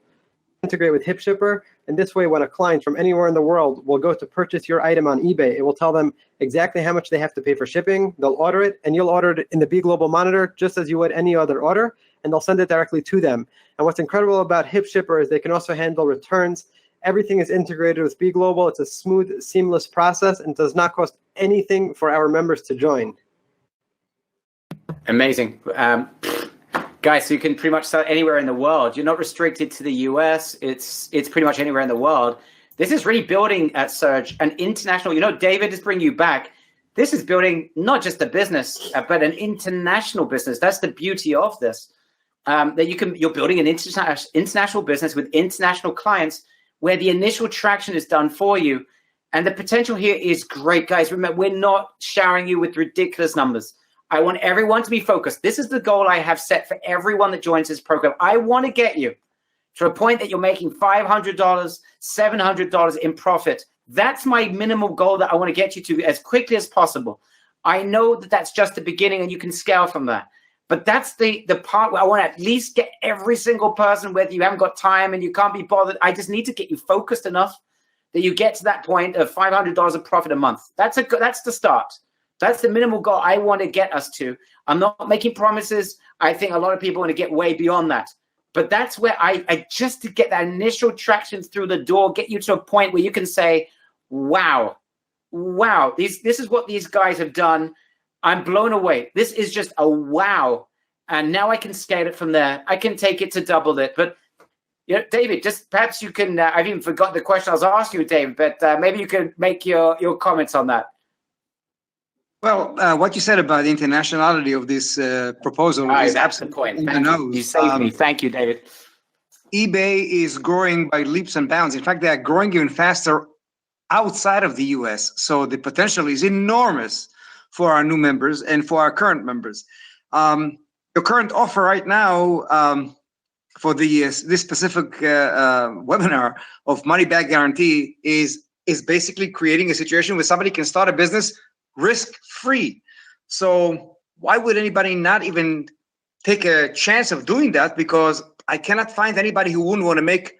Integrate with Hip Shipper, And this way, when a client from anywhere in the world will go to purchase your item on eBay, it will tell them exactly how much they have to pay for shipping. They'll order it, and you'll order it in the Be Global Monitor just as you would any other order, and they'll send it directly to them. And what's incredible about HipShipper is they can also handle returns. Everything is integrated with Be Global. It's a smooth, seamless process, and does not cost anything for our members to join. Amazing. Guys, so you can pretty much sell anywhere in the world. You're not restricted to the US. It's pretty much anywhere in the world. This is really building, Serge, an international, David is bringing you back. This is building not just a business, but an international business. That's the beauty of this. That you're building an international business with international clients where the initial traction is done for you. And the potential here is great, guys. Remember, we're not showering you with ridiculous numbers. I want everyone to be focused. This is the goal I have set for everyone that joins this program. I want to get you to a point that you're making $500, $700 in profit. That's my minimal goal that I want to get you to as quickly as possible. I know that that's just the beginning and you can scale from that. But that's the part where I want to at least get every single person, whether you haven't got time and you can't be bothered. I just need to get you focused enough that you get to that point of $500 of profit a month. That's the start. That's the minimal goal I want to get us to. I'm not making promises. I think a lot of people want to get way beyond that. But that's where I just to get that initial traction through the door, get you to a point where you can say, wow, this is what these guys have done. I'm blown away. This is just a wow. And now I can scale it from there. I can take it to double it. But David, just perhaps you can, I've even forgotten the question I was asking you, David, but maybe you can make your comments on that. Well, what you said about the internationality of this proposal is absolutely the point. You saved me. Thank you, David. eBay is growing by leaps and bounds. In fact, they are growing even faster outside of the US. So the potential is enormous for our new members and for our current members. Your current offer right now for this specific webinar of money back guarantee is basically creating a situation where somebody can start a business risk-free. So why would anybody not even take a chance of doing that? Because I cannot find anybody who wouldn't want to make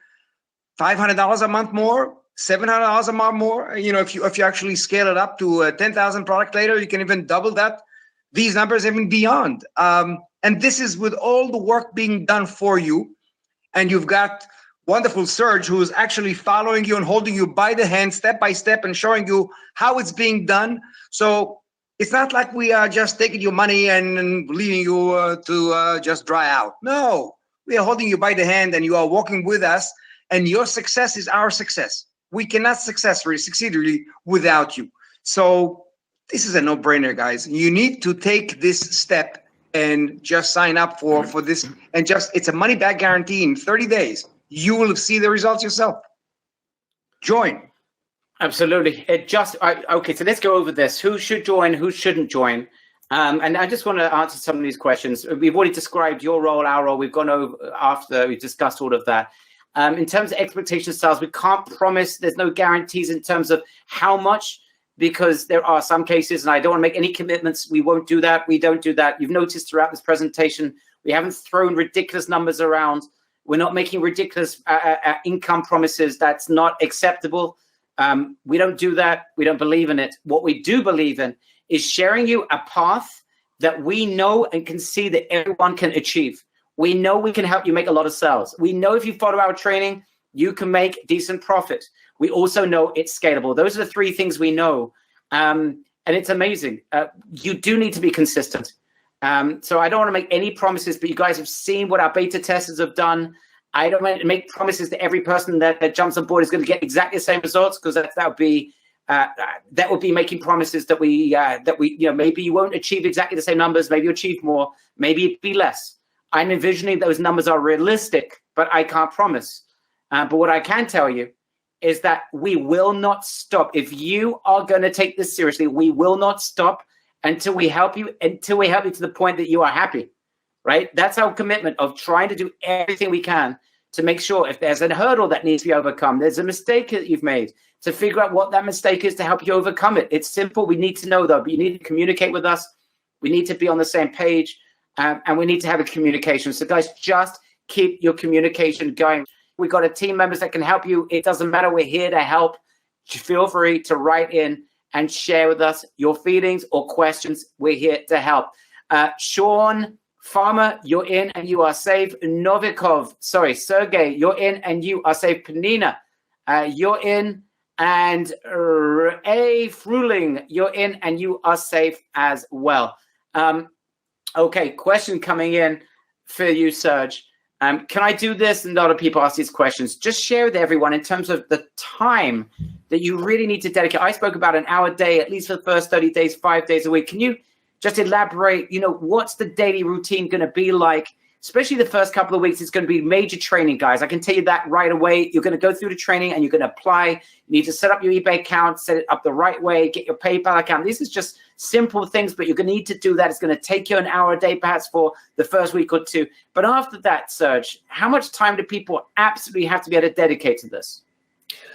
$500 a month more, $700 a month more. If you actually scale it up to 10,000 product later, you can even double that. These numbers even beyond. And this is with all the work being done for you. And you've got wonderful Serge, who is actually following you and holding you by the hand step by step and showing you how it's being done. So it's not like we are just taking your money and leaving you to just dry out. No, we are holding you by the hand and you are walking with us, and your success is our success. We cannot succeed really without you. So this is a no-brainer, guys. You need to take this step and just sign up for this. And it's a money-back guarantee in 30 days. You will see the results yourself. Join. Absolutely. Okay, so let's go over this. Who should join? Who shouldn't join? And I just want to answer some of these questions. We've already described your role, our role. We've gone over after we've discussed all of that. In terms of expectation styles, we can't promise. There's no guarantees in terms of how much, because there are some cases, and I don't want to make any commitments. We won't do that. We don't do that. You've noticed throughout this presentation, we haven't thrown ridiculous numbers around. We're not making ridiculous income promises. That's not acceptable. We don't do that. We don't believe in it. What we do believe in is sharing you a path that we know and can see that everyone can achieve. We know we can help you make a lot of sales. We know if you follow our training, you can make decent profit. We also know it's scalable. Those are the three things we know. And it's amazing. You do need to be consistent. So I don't want to make any promises, but you guys have seen what our beta testers have done. I don't want to make promises that every person that jumps on board is going to get exactly the same results, because that would be making promises that we maybe you won't achieve exactly the same numbers, maybe you achieve more, maybe it'd be less. I'm envisioning those numbers are realistic, but I can't promise. But what I can tell you is that we will not stop. If you are going to take this seriously, we will not stop until we help you to the point that you are happy, right? That's our commitment of trying to do everything we can to make sure if there's a hurdle that needs to be overcome, there's a mistake that you've made, to figure out what that mistake is to help you overcome it. It's simple. We need to know, though, but you need to communicate with us. We need to be on the same page, and we need to have a communication. So guys, just keep your communication going. We got a team members that can help you. It doesn't matter. We're here to help. Feel free to write in and share with us your feelings or questions. We're here to help. Sean Farmer, you're in and you are safe. Sergey, you're in and you are safe. Panina, you're in. And A. Fruling, you're in and you are safe as well. Okay, question coming in for you, Serge. Can I do this? And a lot of people ask these questions. Just share with everyone in terms of the time that you really need to dedicate. I spoke about an hour a day, at least for the first 30 days, 5 days a week. Can you just elaborate, what's the daily routine going to be like? Especially the first couple of weeks, it's going to be major training, guys. I can tell you that right away. You're going to go through the training and you're going to apply. You need to set up your eBay account, set it up the right way, get your PayPal account. This is just simple things, but you're going to need to do that. It's going to take you an hour a day, perhaps for the first week or two. But after that, Serge, how much time do people absolutely have to be able to dedicate to this?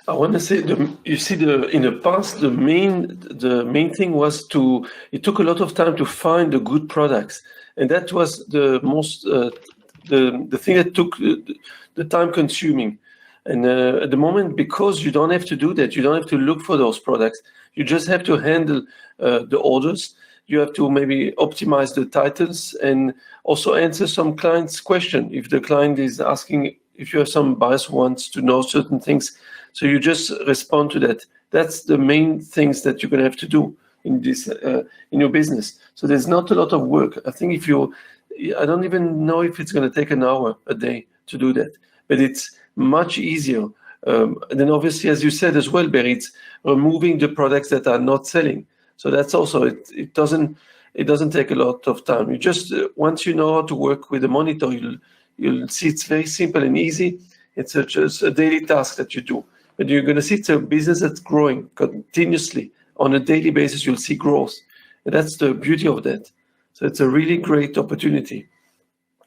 I want to say, in the past, the main thing was it took a lot of time to find the good products. And that was the most, the thing that took the time consuming. And at the moment, because you don't have to do that, you don't have to look for those products. You just have to handle the orders. You have to maybe optimize the titles and also answer some clients' question. If the client is asking, if you have some buyers who wants to know certain things, so you just respond to that. That's the main things that you're going to have to do in this in your business. So there's not a lot of work. I think I don't even know if it's going to take an hour a day to do that, but it's much easier. And then obviously, as you said as well, Barry, it's removing the products that are not selling. So that's also, it doesn't take a lot of time. You just, once you know how to work with the monitor, you'll see it's very simple and easy. It's just a daily task that you do. But you're going to see it's a business that's growing continuously. On a daily basis, you'll see growth. And that's the beauty of that. So it's a really great opportunity.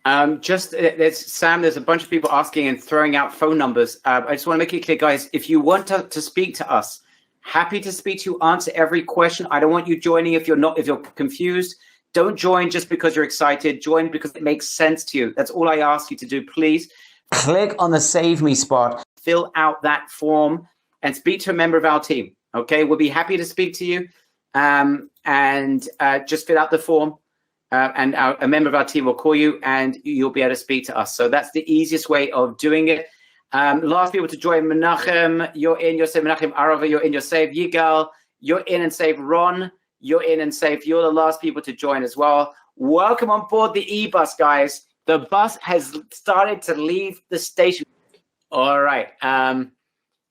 Sam, there's a bunch of people asking and throwing out phone numbers. I just want to make it clear, guys, if you want to speak to us, happy to speak to you, answer every question. I don't want you joining if you're confused. Don't join just because you're excited. Join because it makes sense to you. That's all I ask you to do, please. Click on the Save Me spot. Fill out that form and speak to a member of our team. Okay, we'll be happy to speak to you. And just fill out the form. And a member of our team will call you and you'll be able to speak to us. So that's the easiest way of doing it. Last people to join, Menachem, you're in, you're safe. Menachem Arava, you're in, you're safe. Yigal, you're in and safe. Ron, you're in and safe. You're the last people to join as well. Welcome on board the e-bus, guys. The bus has started to leave the station. All right.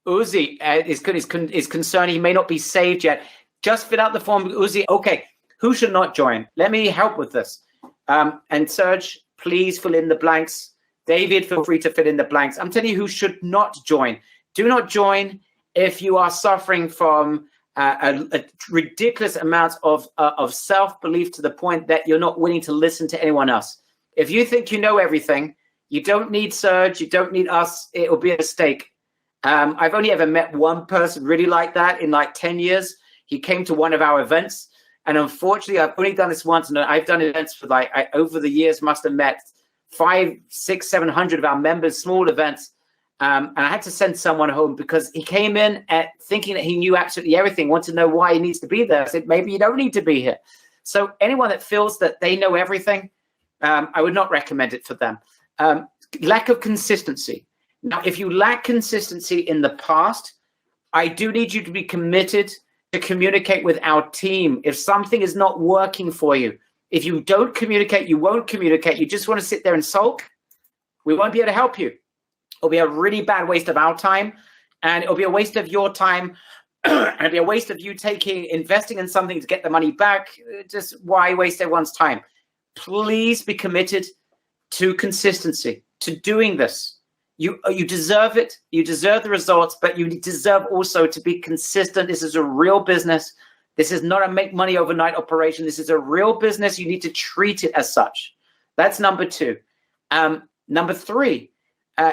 Uzi is concerned he may not be saved yet. Just fill out the form, Uzi. Okay. Who should not join? Let me help with this. And Serge, please fill in the blanks. David, feel free to fill in the blanks. I'm telling you who should not join. Do not join if you are suffering from a ridiculous amount of self-belief to the point that you're not willing to listen to anyone else. If you think you know everything, you don't need Serge, you don't need us, it will be a mistake. I've only ever met one person really like that in like 10 years. He came to one of our events. And unfortunately, I've only done this once, and I've done events for over the years, must have met 500, 600, 700 of our members, small events. And I had to send someone home because he came in thinking that he knew absolutely everything, wanted to know why he needs to be there. I said, maybe you don't need to be here. So anyone that feels that they know everything, I would not recommend it for them. Lack of consistency. Now, if you lack consistency in the past, I do need you to be committed to communicate with our team. If something is not working for you, if you don't communicate, you won't communicate, you just want to sit there and sulk, we won't be able to help you. It'll be a really bad waste of our time, and it'll be a waste of your time, and it'll be a waste of you investing in something to get the money back. Just why waste everyone's time? Please be committed to consistency, to doing this. You deserve it. You deserve the results, but you deserve also to be consistent. This is a real business. This is not a make money overnight operation. This is a real business. You need to treat it as such. That's number two. Number three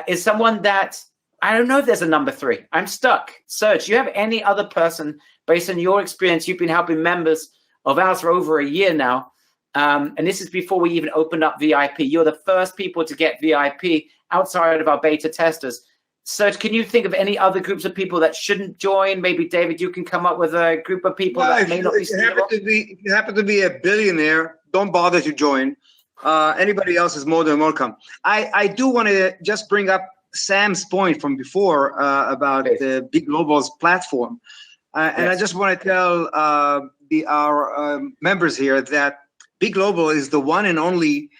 is someone that, I don't know if there's a number three. I'm stuck. Serge, do you have any other person, based on your experience, you've been helping members of ours for over a year now, and this is before we even opened up VIP. You're the first people to get VIP outside of our beta testers. Serge, can you think of any other groups of people that shouldn't join? Maybe David, you can come up with a group of people that may not be suitable. If you happen to be a billionaire, don't bother to join. Anybody else is more than welcome. I do want to just bring up Sam's point from before about the Big Global's platform. And I just want to tell our members here that Big Global is the one and only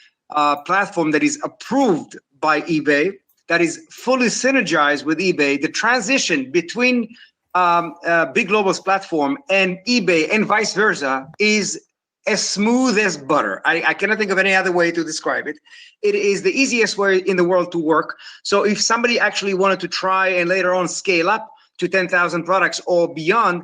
platform that is approved by eBay, that is fully synergized with eBay. The transition between Big Global's platform and eBay and vice versa is as smooth as butter. I cannot think of any other way to describe it. It is the easiest way in the world to work. So if somebody actually wanted to try and later on scale up to 10,000 products or beyond,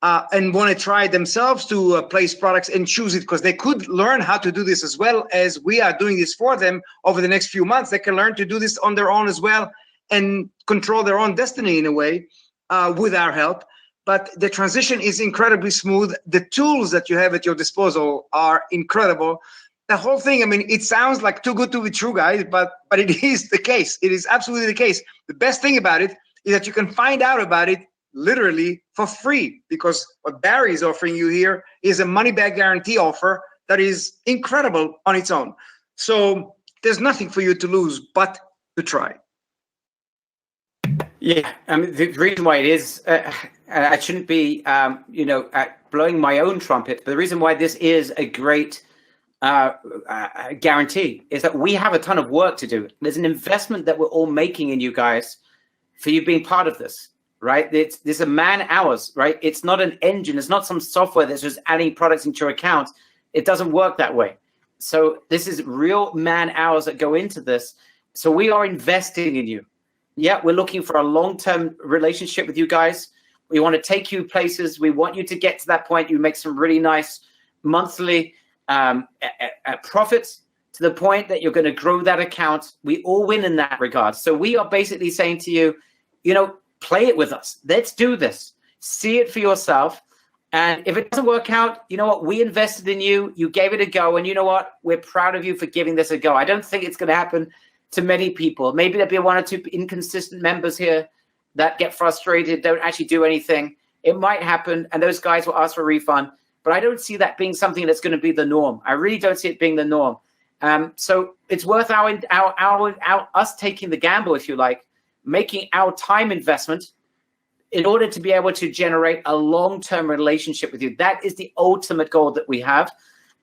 and want to try themselves to place products and choose it, because they could learn how to do this as well as we are doing this for them over the next few months. They can learn to do this on their own as well and control their own destiny in a way with our help. But the transition is incredibly smooth. The tools that you have at your disposal are incredible. The whole thing, I mean, it sounds like too good to be true, guys, but it is the case. It is absolutely the case. The best thing about it is that you can find out about it literally for free, because what Barry is offering you here is a money-back guarantee offer that is incredible on its own. So there's nothing for you to lose but to try. Yeah, I mean, the reason why it is, I shouldn't be, blowing my own trumpet, but the reason why this is a great guarantee is that we have a ton of work to do. There's an investment that we're all making in you guys for you being part of this, right? There's a man hours, right? It's not an engine. It's not some software that's just adding products into your account. It doesn't work that way. So this is real man hours that go into this. So we are investing in you. Yeah, we're looking for a long-term relationship with you guys. We want to take you places. We want you to get to that point. You make some really nice monthly profits to the point that you're going to grow that account. We all win in that regard. So we are basically saying to you, play it with us. Let's do this. See it for yourself. And if it doesn't work out, you know what? We invested in you. You gave it a go. And you know what? We're proud of you for giving this a go. I don't think it's going to happen to many people. Maybe there'll be one or two inconsistent members here that get frustrated, don't actually do anything. It might happen, and those guys will ask for a refund. But I don't see that being something that's going to be the norm. I really don't see it being the norm. So it's worth us taking the gamble, if you like, making our time investment in order to be able to generate a long-term relationship with you. That is the ultimate goal that we have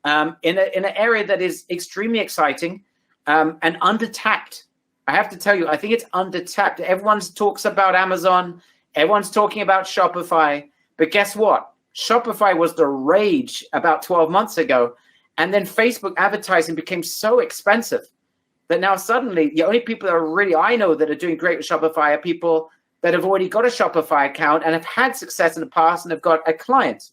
in an area that is extremely exciting and undertapped. I have to tell you, I think it's undertapped. Everyone talks about Amazon. Everyone's talking about Shopify. But guess what? Shopify was the rage about 12 months ago. And then Facebook advertising became so expensive that now suddenly the only people that are really, I know, that are doing great with Shopify are people that have already got a Shopify account and have had success in the past and have got a client.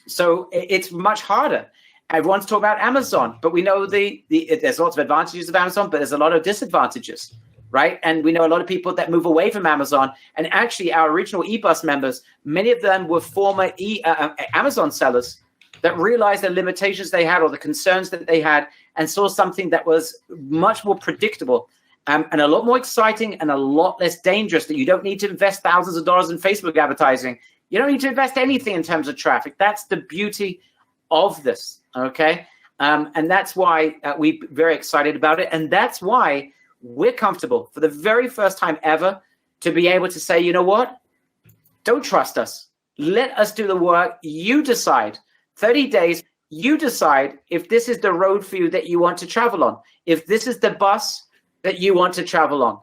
So it's much harder. Everyone's talking about Amazon, but we know there's lots of advantages of Amazon, but there's a lot of disadvantages, right? And we know a lot of people that move away from Amazon. And actually, our original eBus members, many of them were former Amazon sellers that realized the limitations they had or the concerns that they had and saw something that was much more predictable and a lot more exciting and a lot less dangerous, that you don't need to invest thousands of dollars in Facebook advertising. You don't need to invest anything in terms of traffic. That's the beauty of this. Okay. And that's why we're very excited about it. And that's why we're comfortable for the very first time ever to be able to say, you know what? Don't trust us. Let us do the work. You decide. 30 days, you decide if this is the road for you that you want to travel on. If this is the bus that you want to travel on.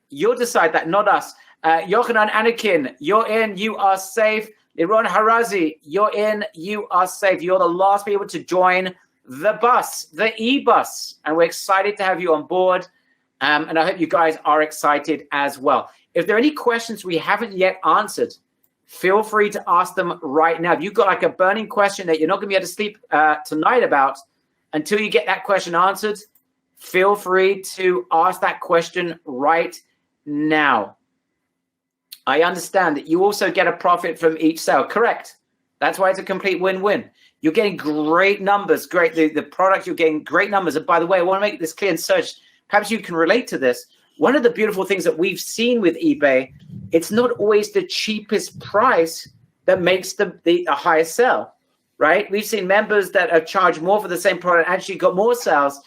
You'll decide that, not us. Yochanan Anakin, you're in, you are safe. Liron Harazi, you're in, you are safe. You're the last people to join the bus, the e-bus. And we're excited to have you on board. And I hope you guys are excited as well. If there are any questions we haven't yet answered, feel free to ask them right now. If you've got like a burning question that you're not going to be able to sleep tonight about until you get that question answered, feel free to ask that question right now. I understand that you also get a profit from each sale. Correct. That's why it's a complete win-win. You're getting great numbers. Great. The product, you're getting great numbers. And by the way, I want to make this clear, and Serge, perhaps you can relate to this. one of the beautiful things that we've seen with eBay, it's not always the cheapest price that makes the highest sell, right? We've seen members that have charged more for the same product actually got more sales.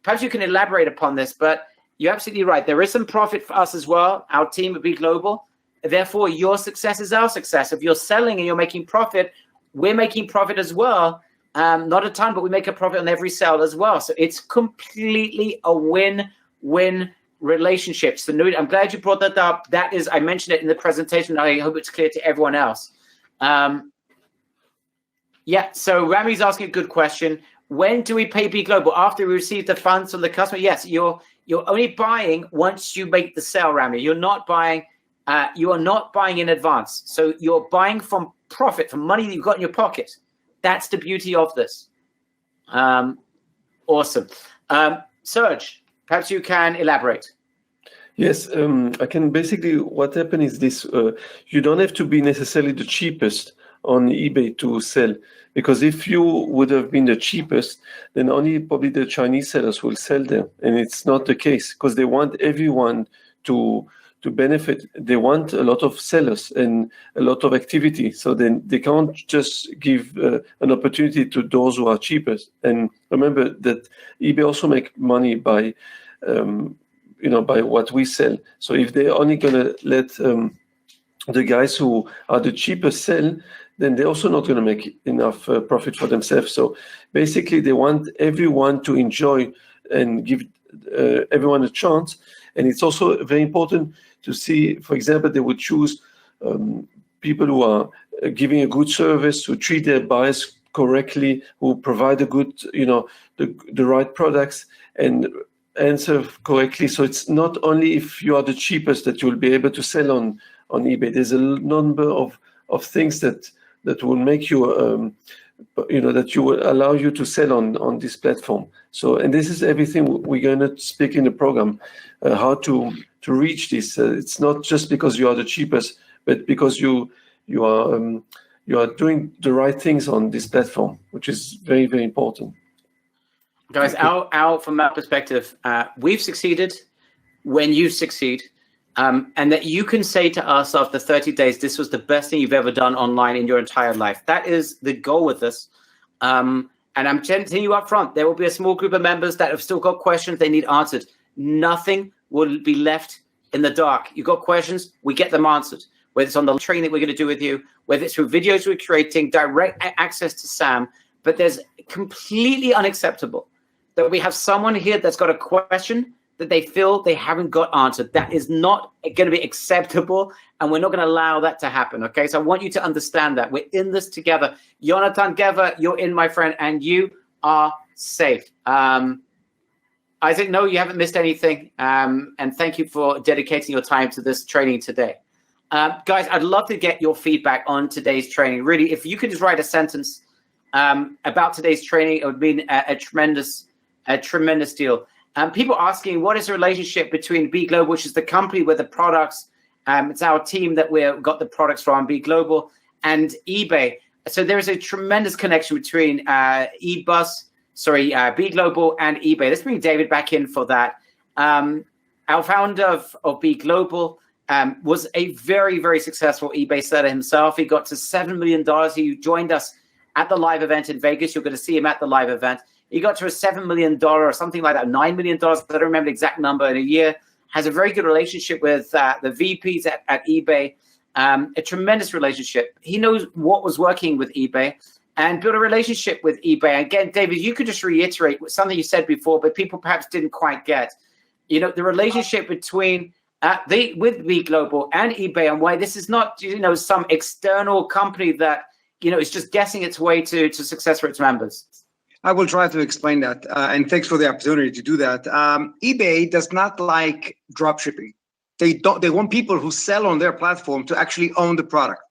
Perhaps you can elaborate upon this, but you're absolutely right. There is some profit for us as well, our team at Be Global. Therefore, your success is our success. If you're selling and you're making profit, we're making profit as well. Not a ton, but we make a profit on every sale as well. So it's completely a win-win relationship. So I'm glad you brought that up. That is, I mentioned it in the presentation. I hope it's clear to everyone else. Yeah, so Rami's asking a good question. When do we pay Be Global? After we receive the funds from the customer? Yes, you're only buying once you make the sale, Rami. You're not buying. You are not buying in advance. So you're buying from profit, from money that you've got in your pocket. That's the beauty of this. Awesome. Serge, perhaps you can elaborate. Yes, I can. Basically, what happened is this: you don't have to be necessarily the cheapest on eBay to sell, because if you would have been the cheapest, then only probably the Chinese sellers will sell them, and it's not the case, because they want everyone to benefit. They want a lot of sellers and a lot of activity, so then they can't just give an opportunity to those who are cheapest. And remember that eBay also make money by by what we sell. So if they're only gonna let the guys who are the cheapest sell, then they're also not going to make enough profit for themselves. So basically, they want everyone to enjoy and give everyone a chance. And it's also very important to see, for example, they would choose people who are giving a good service, who treat their buyers correctly, who provide a good, the right products and answer correctly. So it's not only if you are the cheapest that you'll be able to sell on eBay. There's a number of things that will make you, that you will allow you to sell on this platform. So, and this is everything we're going to speak in the program, how to reach this. It's not just because you are the cheapest, but because you are doing the right things on this platform, which is very, very important. Guys, from our perspective, we've succeeded when you succeed. And that you can say to us after 30 days, this was the best thing you've ever done online in your entire life. That is the goal with this. And I'm telling you up front, there will be a small group of members that have still got questions they need answered. Nothing will be left in the dark. You've got questions, we get them answered. Whether it's on the training that we're going to do with you, whether it's through videos we're creating, direct access to Sam. But there's completely unacceptable that we have someone here that's got a question that they feel they haven't got answered. That is not going to be acceptable, and we're not going to allow that to happen, okay? So I want you to understand that. We're in this together. Jonathan Gever, you're in, my friend, and you are safe. Isaac, no, you haven't missed anything, and thank you for dedicating your time to this training today. Guys, I'd love to get your feedback on today's training. Really, if you could just write a sentence about today's training, it would mean a tremendous deal. People asking, what is the relationship between Be Global, which is the company with the products, it's our team that we've got the products from, Be Global, and eBay. So there is a tremendous connection between Be Global and eBay. Let's bring David back in for that. Our founder of Be Global was a very, very successful eBay seller himself. He got to $7 million. He joined us at the live event in Vegas. You're going to see him at the live event. He got to a $7 million or something like that, $9 million. I don't remember the exact number in a year. Has a very good relationship with the VPs at eBay. A tremendous relationship. He knows what was working with eBay and built a relationship with eBay. Again, David, you could just reiterate something you said before, but people perhaps didn't quite get. The relationship between with Be Global and eBay, and why this is not some external company that is just guessing its way to success for its members. I will try to explain that, and thanks for the opportunity to do that. eBay does not like drop shipping. They want people who sell on their platform to actually own the product,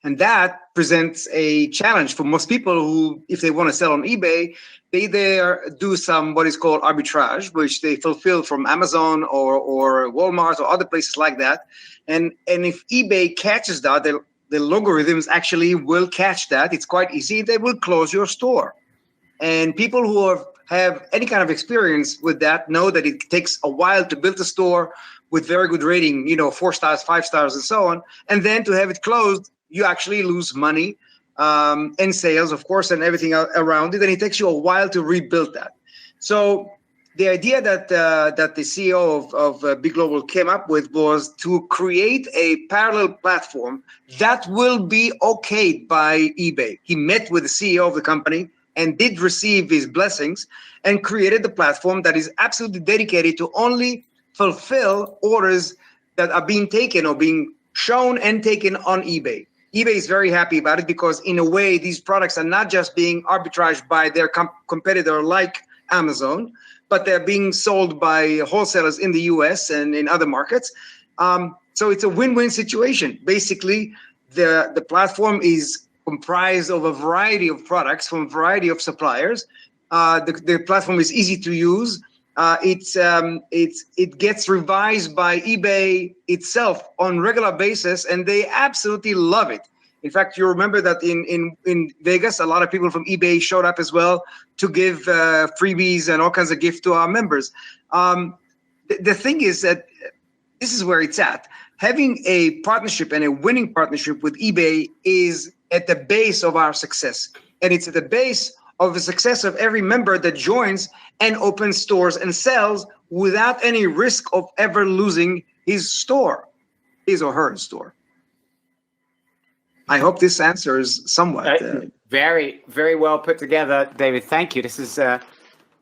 and that presents a challenge for most people who, if they want to sell on eBay, they there do some what is called arbitrage, which they fulfill from Amazon or Walmart or other places like that. And if eBay catches that, the logarithms actually will catch that. It's quite easy. They will close your store. And people who have have any kind of experience with that know that it takes a while to build a store with very good rating, 4 stars, 5 stars, and so on. And then to have it closed, you actually lose money and sales, of course, and everything around it. And it takes you a while to rebuild that. So the idea that the CEO of Big Global came up with was to create a parallel platform that will be okayed by eBay. He met with the CEO of the company and did receive his blessings and created the platform that is absolutely dedicated to only fulfill orders that are being taken or being shown and taken on eBay. eBay is very happy about it because in a way, these products are not just being arbitraged by their competitor like Amazon, but they're being sold by wholesalers in the US and in other markets. So it's a win-win situation. Basically, the platform is comprised of a variety of products from a variety of suppliers. The platform is easy to use. It gets revised by eBay itself on regular basis, and they absolutely love it. In fact, you remember that in Vegas, a lot of people from eBay showed up as well to give freebies and all kinds of gifts to our members. The thing is that this is where it's at. Having a partnership and a winning partnership with eBay is at the base of our success. And it's at the base of the success of every member that joins and opens stores and sells without any risk of ever losing his store, his or her store. I hope this answers somewhat. Very, very well put together, David. Thank you. This is very,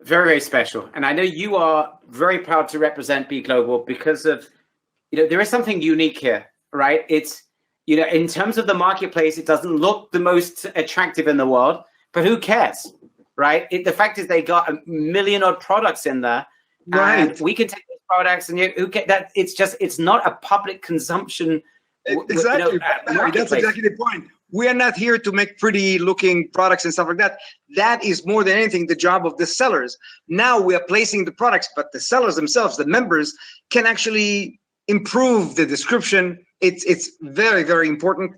very special. And I know you are very proud to represent B Global because of, there is something unique here, right? It's, in terms of the marketplace, it doesn't look the most attractive in the world, but who cares, right? The fact is they got 1 million odd products in there. Right. And we can take those products and it's not a public consumption. Exactly. That's exactly the point. We are not here to make pretty looking products and stuff like that. That is more than anything the job of the sellers. Now we are placing the products, but the sellers themselves, the members, can actually improve the description. It's very, very important.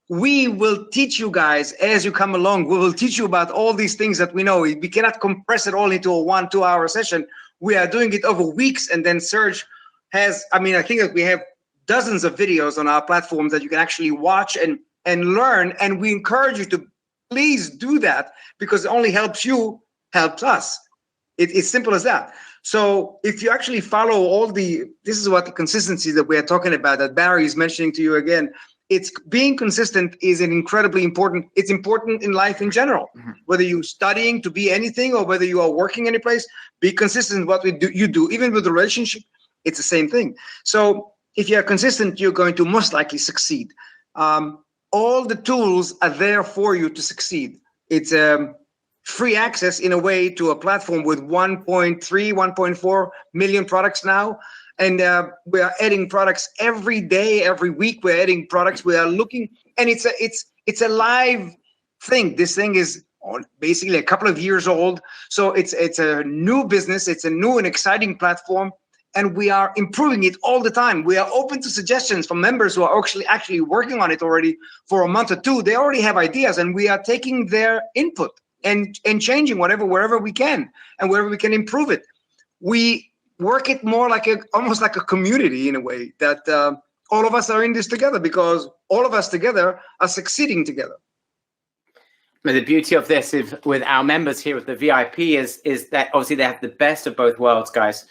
We will teach you guys as you come along. We will teach you about all these things that we know. We cannot compress it all into a 1-2 hour session. We are doing it over weeks. And then Serge has, I think that we have dozens of videos on our platform that you can actually watch and learn. And we encourage you to please do that because it only helps you, helps us. It's simple as that. So if you actually follow this is what the consistency that we are talking about, that Barry is mentioning to you again, it's being consistent is it's important in life in general. Mm-hmm. Whether you're studying to be anything or whether you are working any place, be consistent in what you do. Even with the relationship, it's the same thing. So if you're consistent, you're going to most likely succeed. All the tools are there for you to succeed. It's free access in a way to a platform with 1.3, 1.4 million products now. And we are adding products every day, every week. We're adding products. We are looking, and it's a live thing. This thing is basically a couple of years old. So it's a new business. It's a new and exciting platform. And we are improving it all the time. We are open to suggestions from members who are actually working on it already for a month or two. They already have ideas, and we are taking their input and changing wherever we can, and wherever we can improve it. We work it more almost like a community in a way that all of us are in this together because all of us together are succeeding together. The beauty of this with our members here with the VIP is that obviously they have the best of both worlds, guys.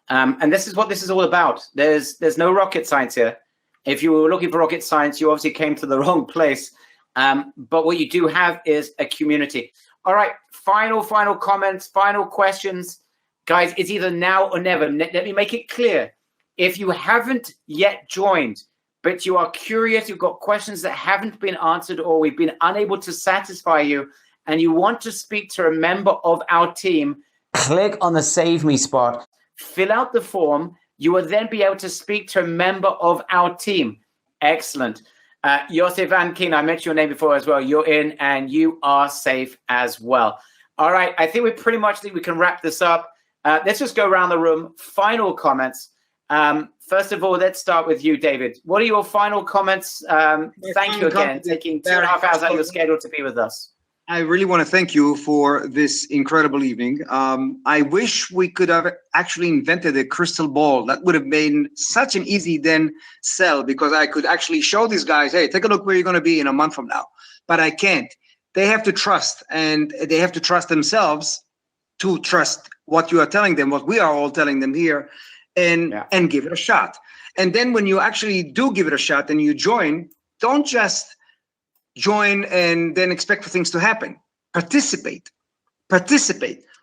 And this is what this is all about. There's no rocket science here. If you were looking for rocket science, you obviously came to the wrong place. But what you do have is a community. All right, final comments, final questions. Guys, it's either now or never. Let me make it clear. If you haven't yet joined, but you are curious, you've got questions that haven't been answered or we've been unable to satisfy you, and you want to speak to a member of our team, click on the Save Me spot. Fill out the form. You will then be able to speak to a member of our team. Excellent. Yosef Ankin, I mentioned your name before as well. You're in and you are safe as well. All right. I think we can wrap this up. Let's just go around the room. Final comments. First of all, let's start with you, David. What are your final comments? Thank you again, taking 2.5 hours out of your schedule to be with us. I really want to thank you for this incredible evening. I wish we could have actually invented a crystal ball. That would have been such an easy then sell, because I could actually show these guys, hey, take a look where you're going to be in a month from now. But I can't. They have to trust, and they have to trust themselves to trust what you are telling them, what we are all telling them here, and give it a shot. And then when you actually do give it a shot and you join, don't just join and then expect for things to happen. Participate.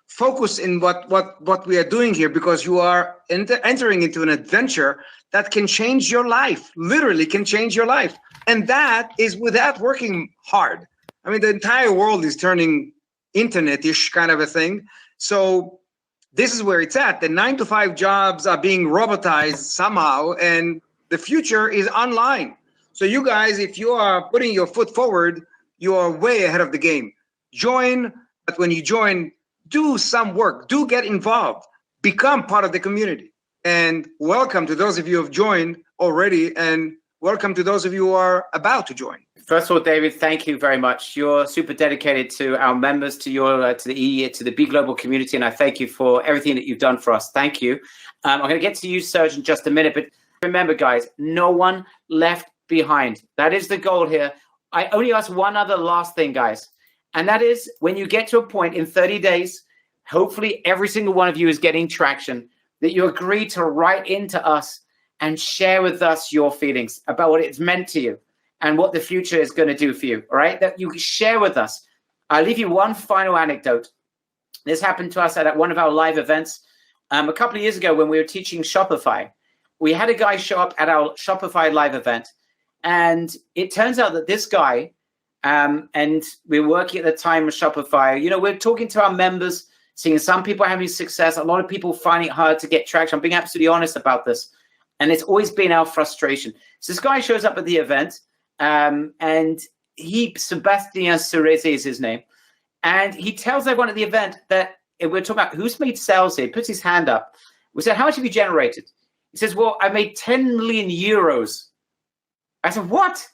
Focus in what we are doing here, because you are entering into an adventure that can change your life, literally can change your life. And that is without working hard. I mean, the entire world is turning internet-ish kind of a thing. So this is where it's at. The 9-to-5 jobs are being robotized somehow, and the future is online. So you guys, if you are putting your foot forward, you are way ahead of the game. Join, but when you join, do some work, do get involved, become part of the community. And welcome to those of you who have joined already, and welcome to those of you who are about to join. First of all, David, thank you very much. You're super dedicated to our members, to your, to the B Global community, and I thank you for everything that you've done for us. Thank you. I'm going to get to you, Serge, in just a minute, but remember, guys, no one left behind. That is the goal here. I only ask one other last thing, guys, and that is when you get to a point in 30 days, hopefully every single one of you is getting traction, that you agree to write into us and share with us your feelings about what it's meant to you and what the future is going to do for you, all right? That you share with us. I'll leave you one final anecdote. This happened to us at one of our live events a couple of years ago when we were teaching Shopify. We had a guy show up at our Shopify live event, and it turns out that this guy, and we were working at the time with Shopify, you know, we're talking to our members, seeing some people having success, a lot of people finding it hard to get traction. I'm being absolutely honest about this. And it's always been our frustration. So this guy shows up at the event, and Sebastian Cerezi is his name. And he tells everyone at the event that we're talking about who's made sales here. He puts his hand up. We said, how much have you generated? He says, well, I made 10 million euros. I said, what?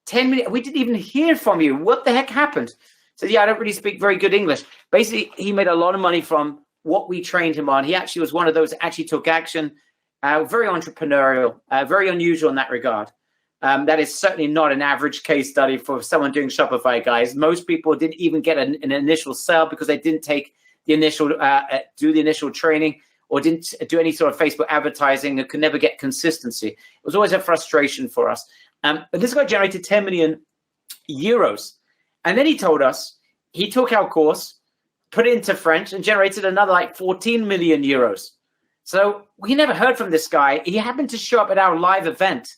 10 million? We didn't even hear from you. What the heck happened? He said, yeah, I don't really speak very good English. Basically, he made a lot of money from what we trained him on. He actually was one of those that actually took action. Very entrepreneurial, very unusual in that regard. That is certainly not an average case study for someone doing Shopify, guys. Most people didn't even get an initial sale because they didn't take the initial, do the initial training, or didn't do any sort of Facebook advertising, and could never get consistency. It was always a frustration for us. But this guy generated 10 million euros. And then he told us he took our course, put it into French, and generated another like 14 million euros. So we never heard from this guy. He happened to show up at our live event.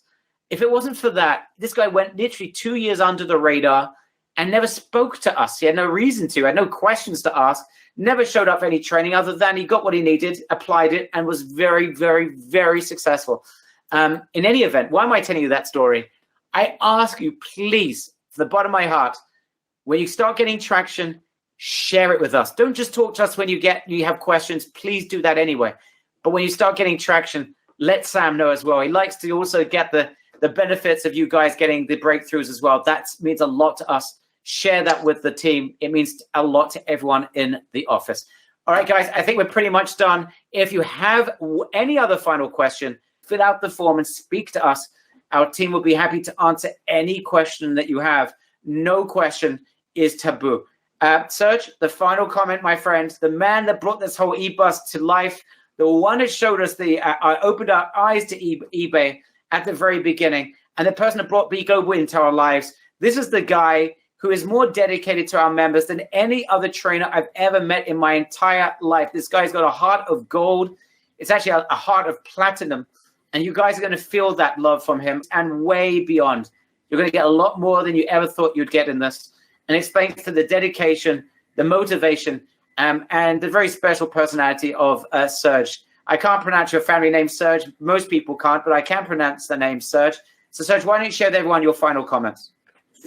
If it wasn't for that, this guy went literally 2 years under the radar and never spoke to us. He had no reason to, had no questions to ask, never showed up for any training other than he got what he needed, applied it, and was very, very, very successful. In any event, why am I telling you that story? I ask you, please, from the bottom of my heart, when you start getting traction, share it with us. Don't just talk to us when you have questions. Please do that anyway. But when you start getting traction, let Sam know as well. He likes to also get the benefits of you guys getting the breakthroughs as well. That means a lot to us. Share that with the team. It means a lot to everyone in the office. All right, guys, I think we're pretty much done. If you have any other final question, fill out the form and speak to us. Our team will be happy to answer any question that you have. No question is taboo. Serge, the final comment, my friend, the man that brought this whole eBus to life, the one that showed us opened our eyes to eBay at the very beginning, and the person that brought B Global into our lives. This is the guy who is more dedicated to our members than any other trainer I've ever met in my entire life. This guy's got a heart of gold. It's actually a heart of platinum. And you guys are going to feel that love from him and way beyond. You're going to get a lot more than you ever thought you'd get in this. And it's thanks to the dedication, the motivation, and the very special personality of Serge. I can't pronounce your family name, Serge. Most people can't, but I can pronounce the name Serge. So, Serge, why don't you share with everyone your final comments?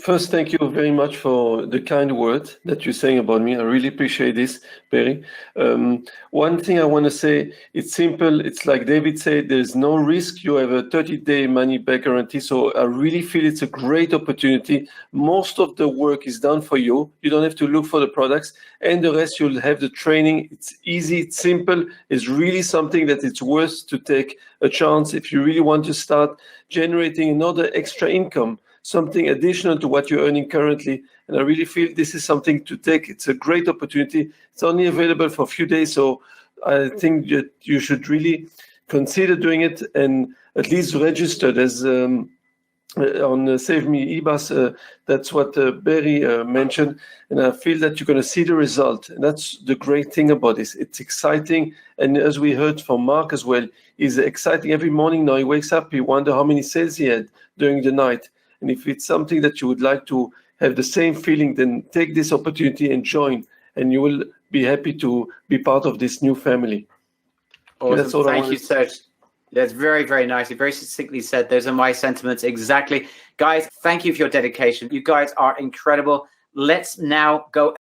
First, thank you very much for the kind word that you're saying about me. I really appreciate this, Barry. One thing I want to say, it's simple. It's like David said, there's no risk. You have a 30-day money-back guarantee. So I really feel it's a great opportunity. Most of the work is done for you. You don't have to look for the products. And the rest, you'll have the training. It's easy. It's simple. It's really something that it's worth to take a chance if you really want to start generating another extra income, something additional to what you're earning currently. And I really feel this is something to take. It's a great opportunity. It's only available for a few days. So I think that you should really consider doing it and at least register as on Save Me eBus. That's what Barry mentioned. And I feel that you're going to see the result. And that's the great thing about this. It's exciting. And as we heard from Mark as well, it's exciting. Every morning now he wakes up, he wonders how many sales he had during the night. And if it's something that you would like to have the same feeling, then take this opportunity and join, and you will be happy to be part of this new family. Awesome. That's all Thank you, Serge. That's very, very nicely, very succinctly said. Those are my sentiments exactly. Guys, thank you for your dedication. You guys are incredible. Let's now go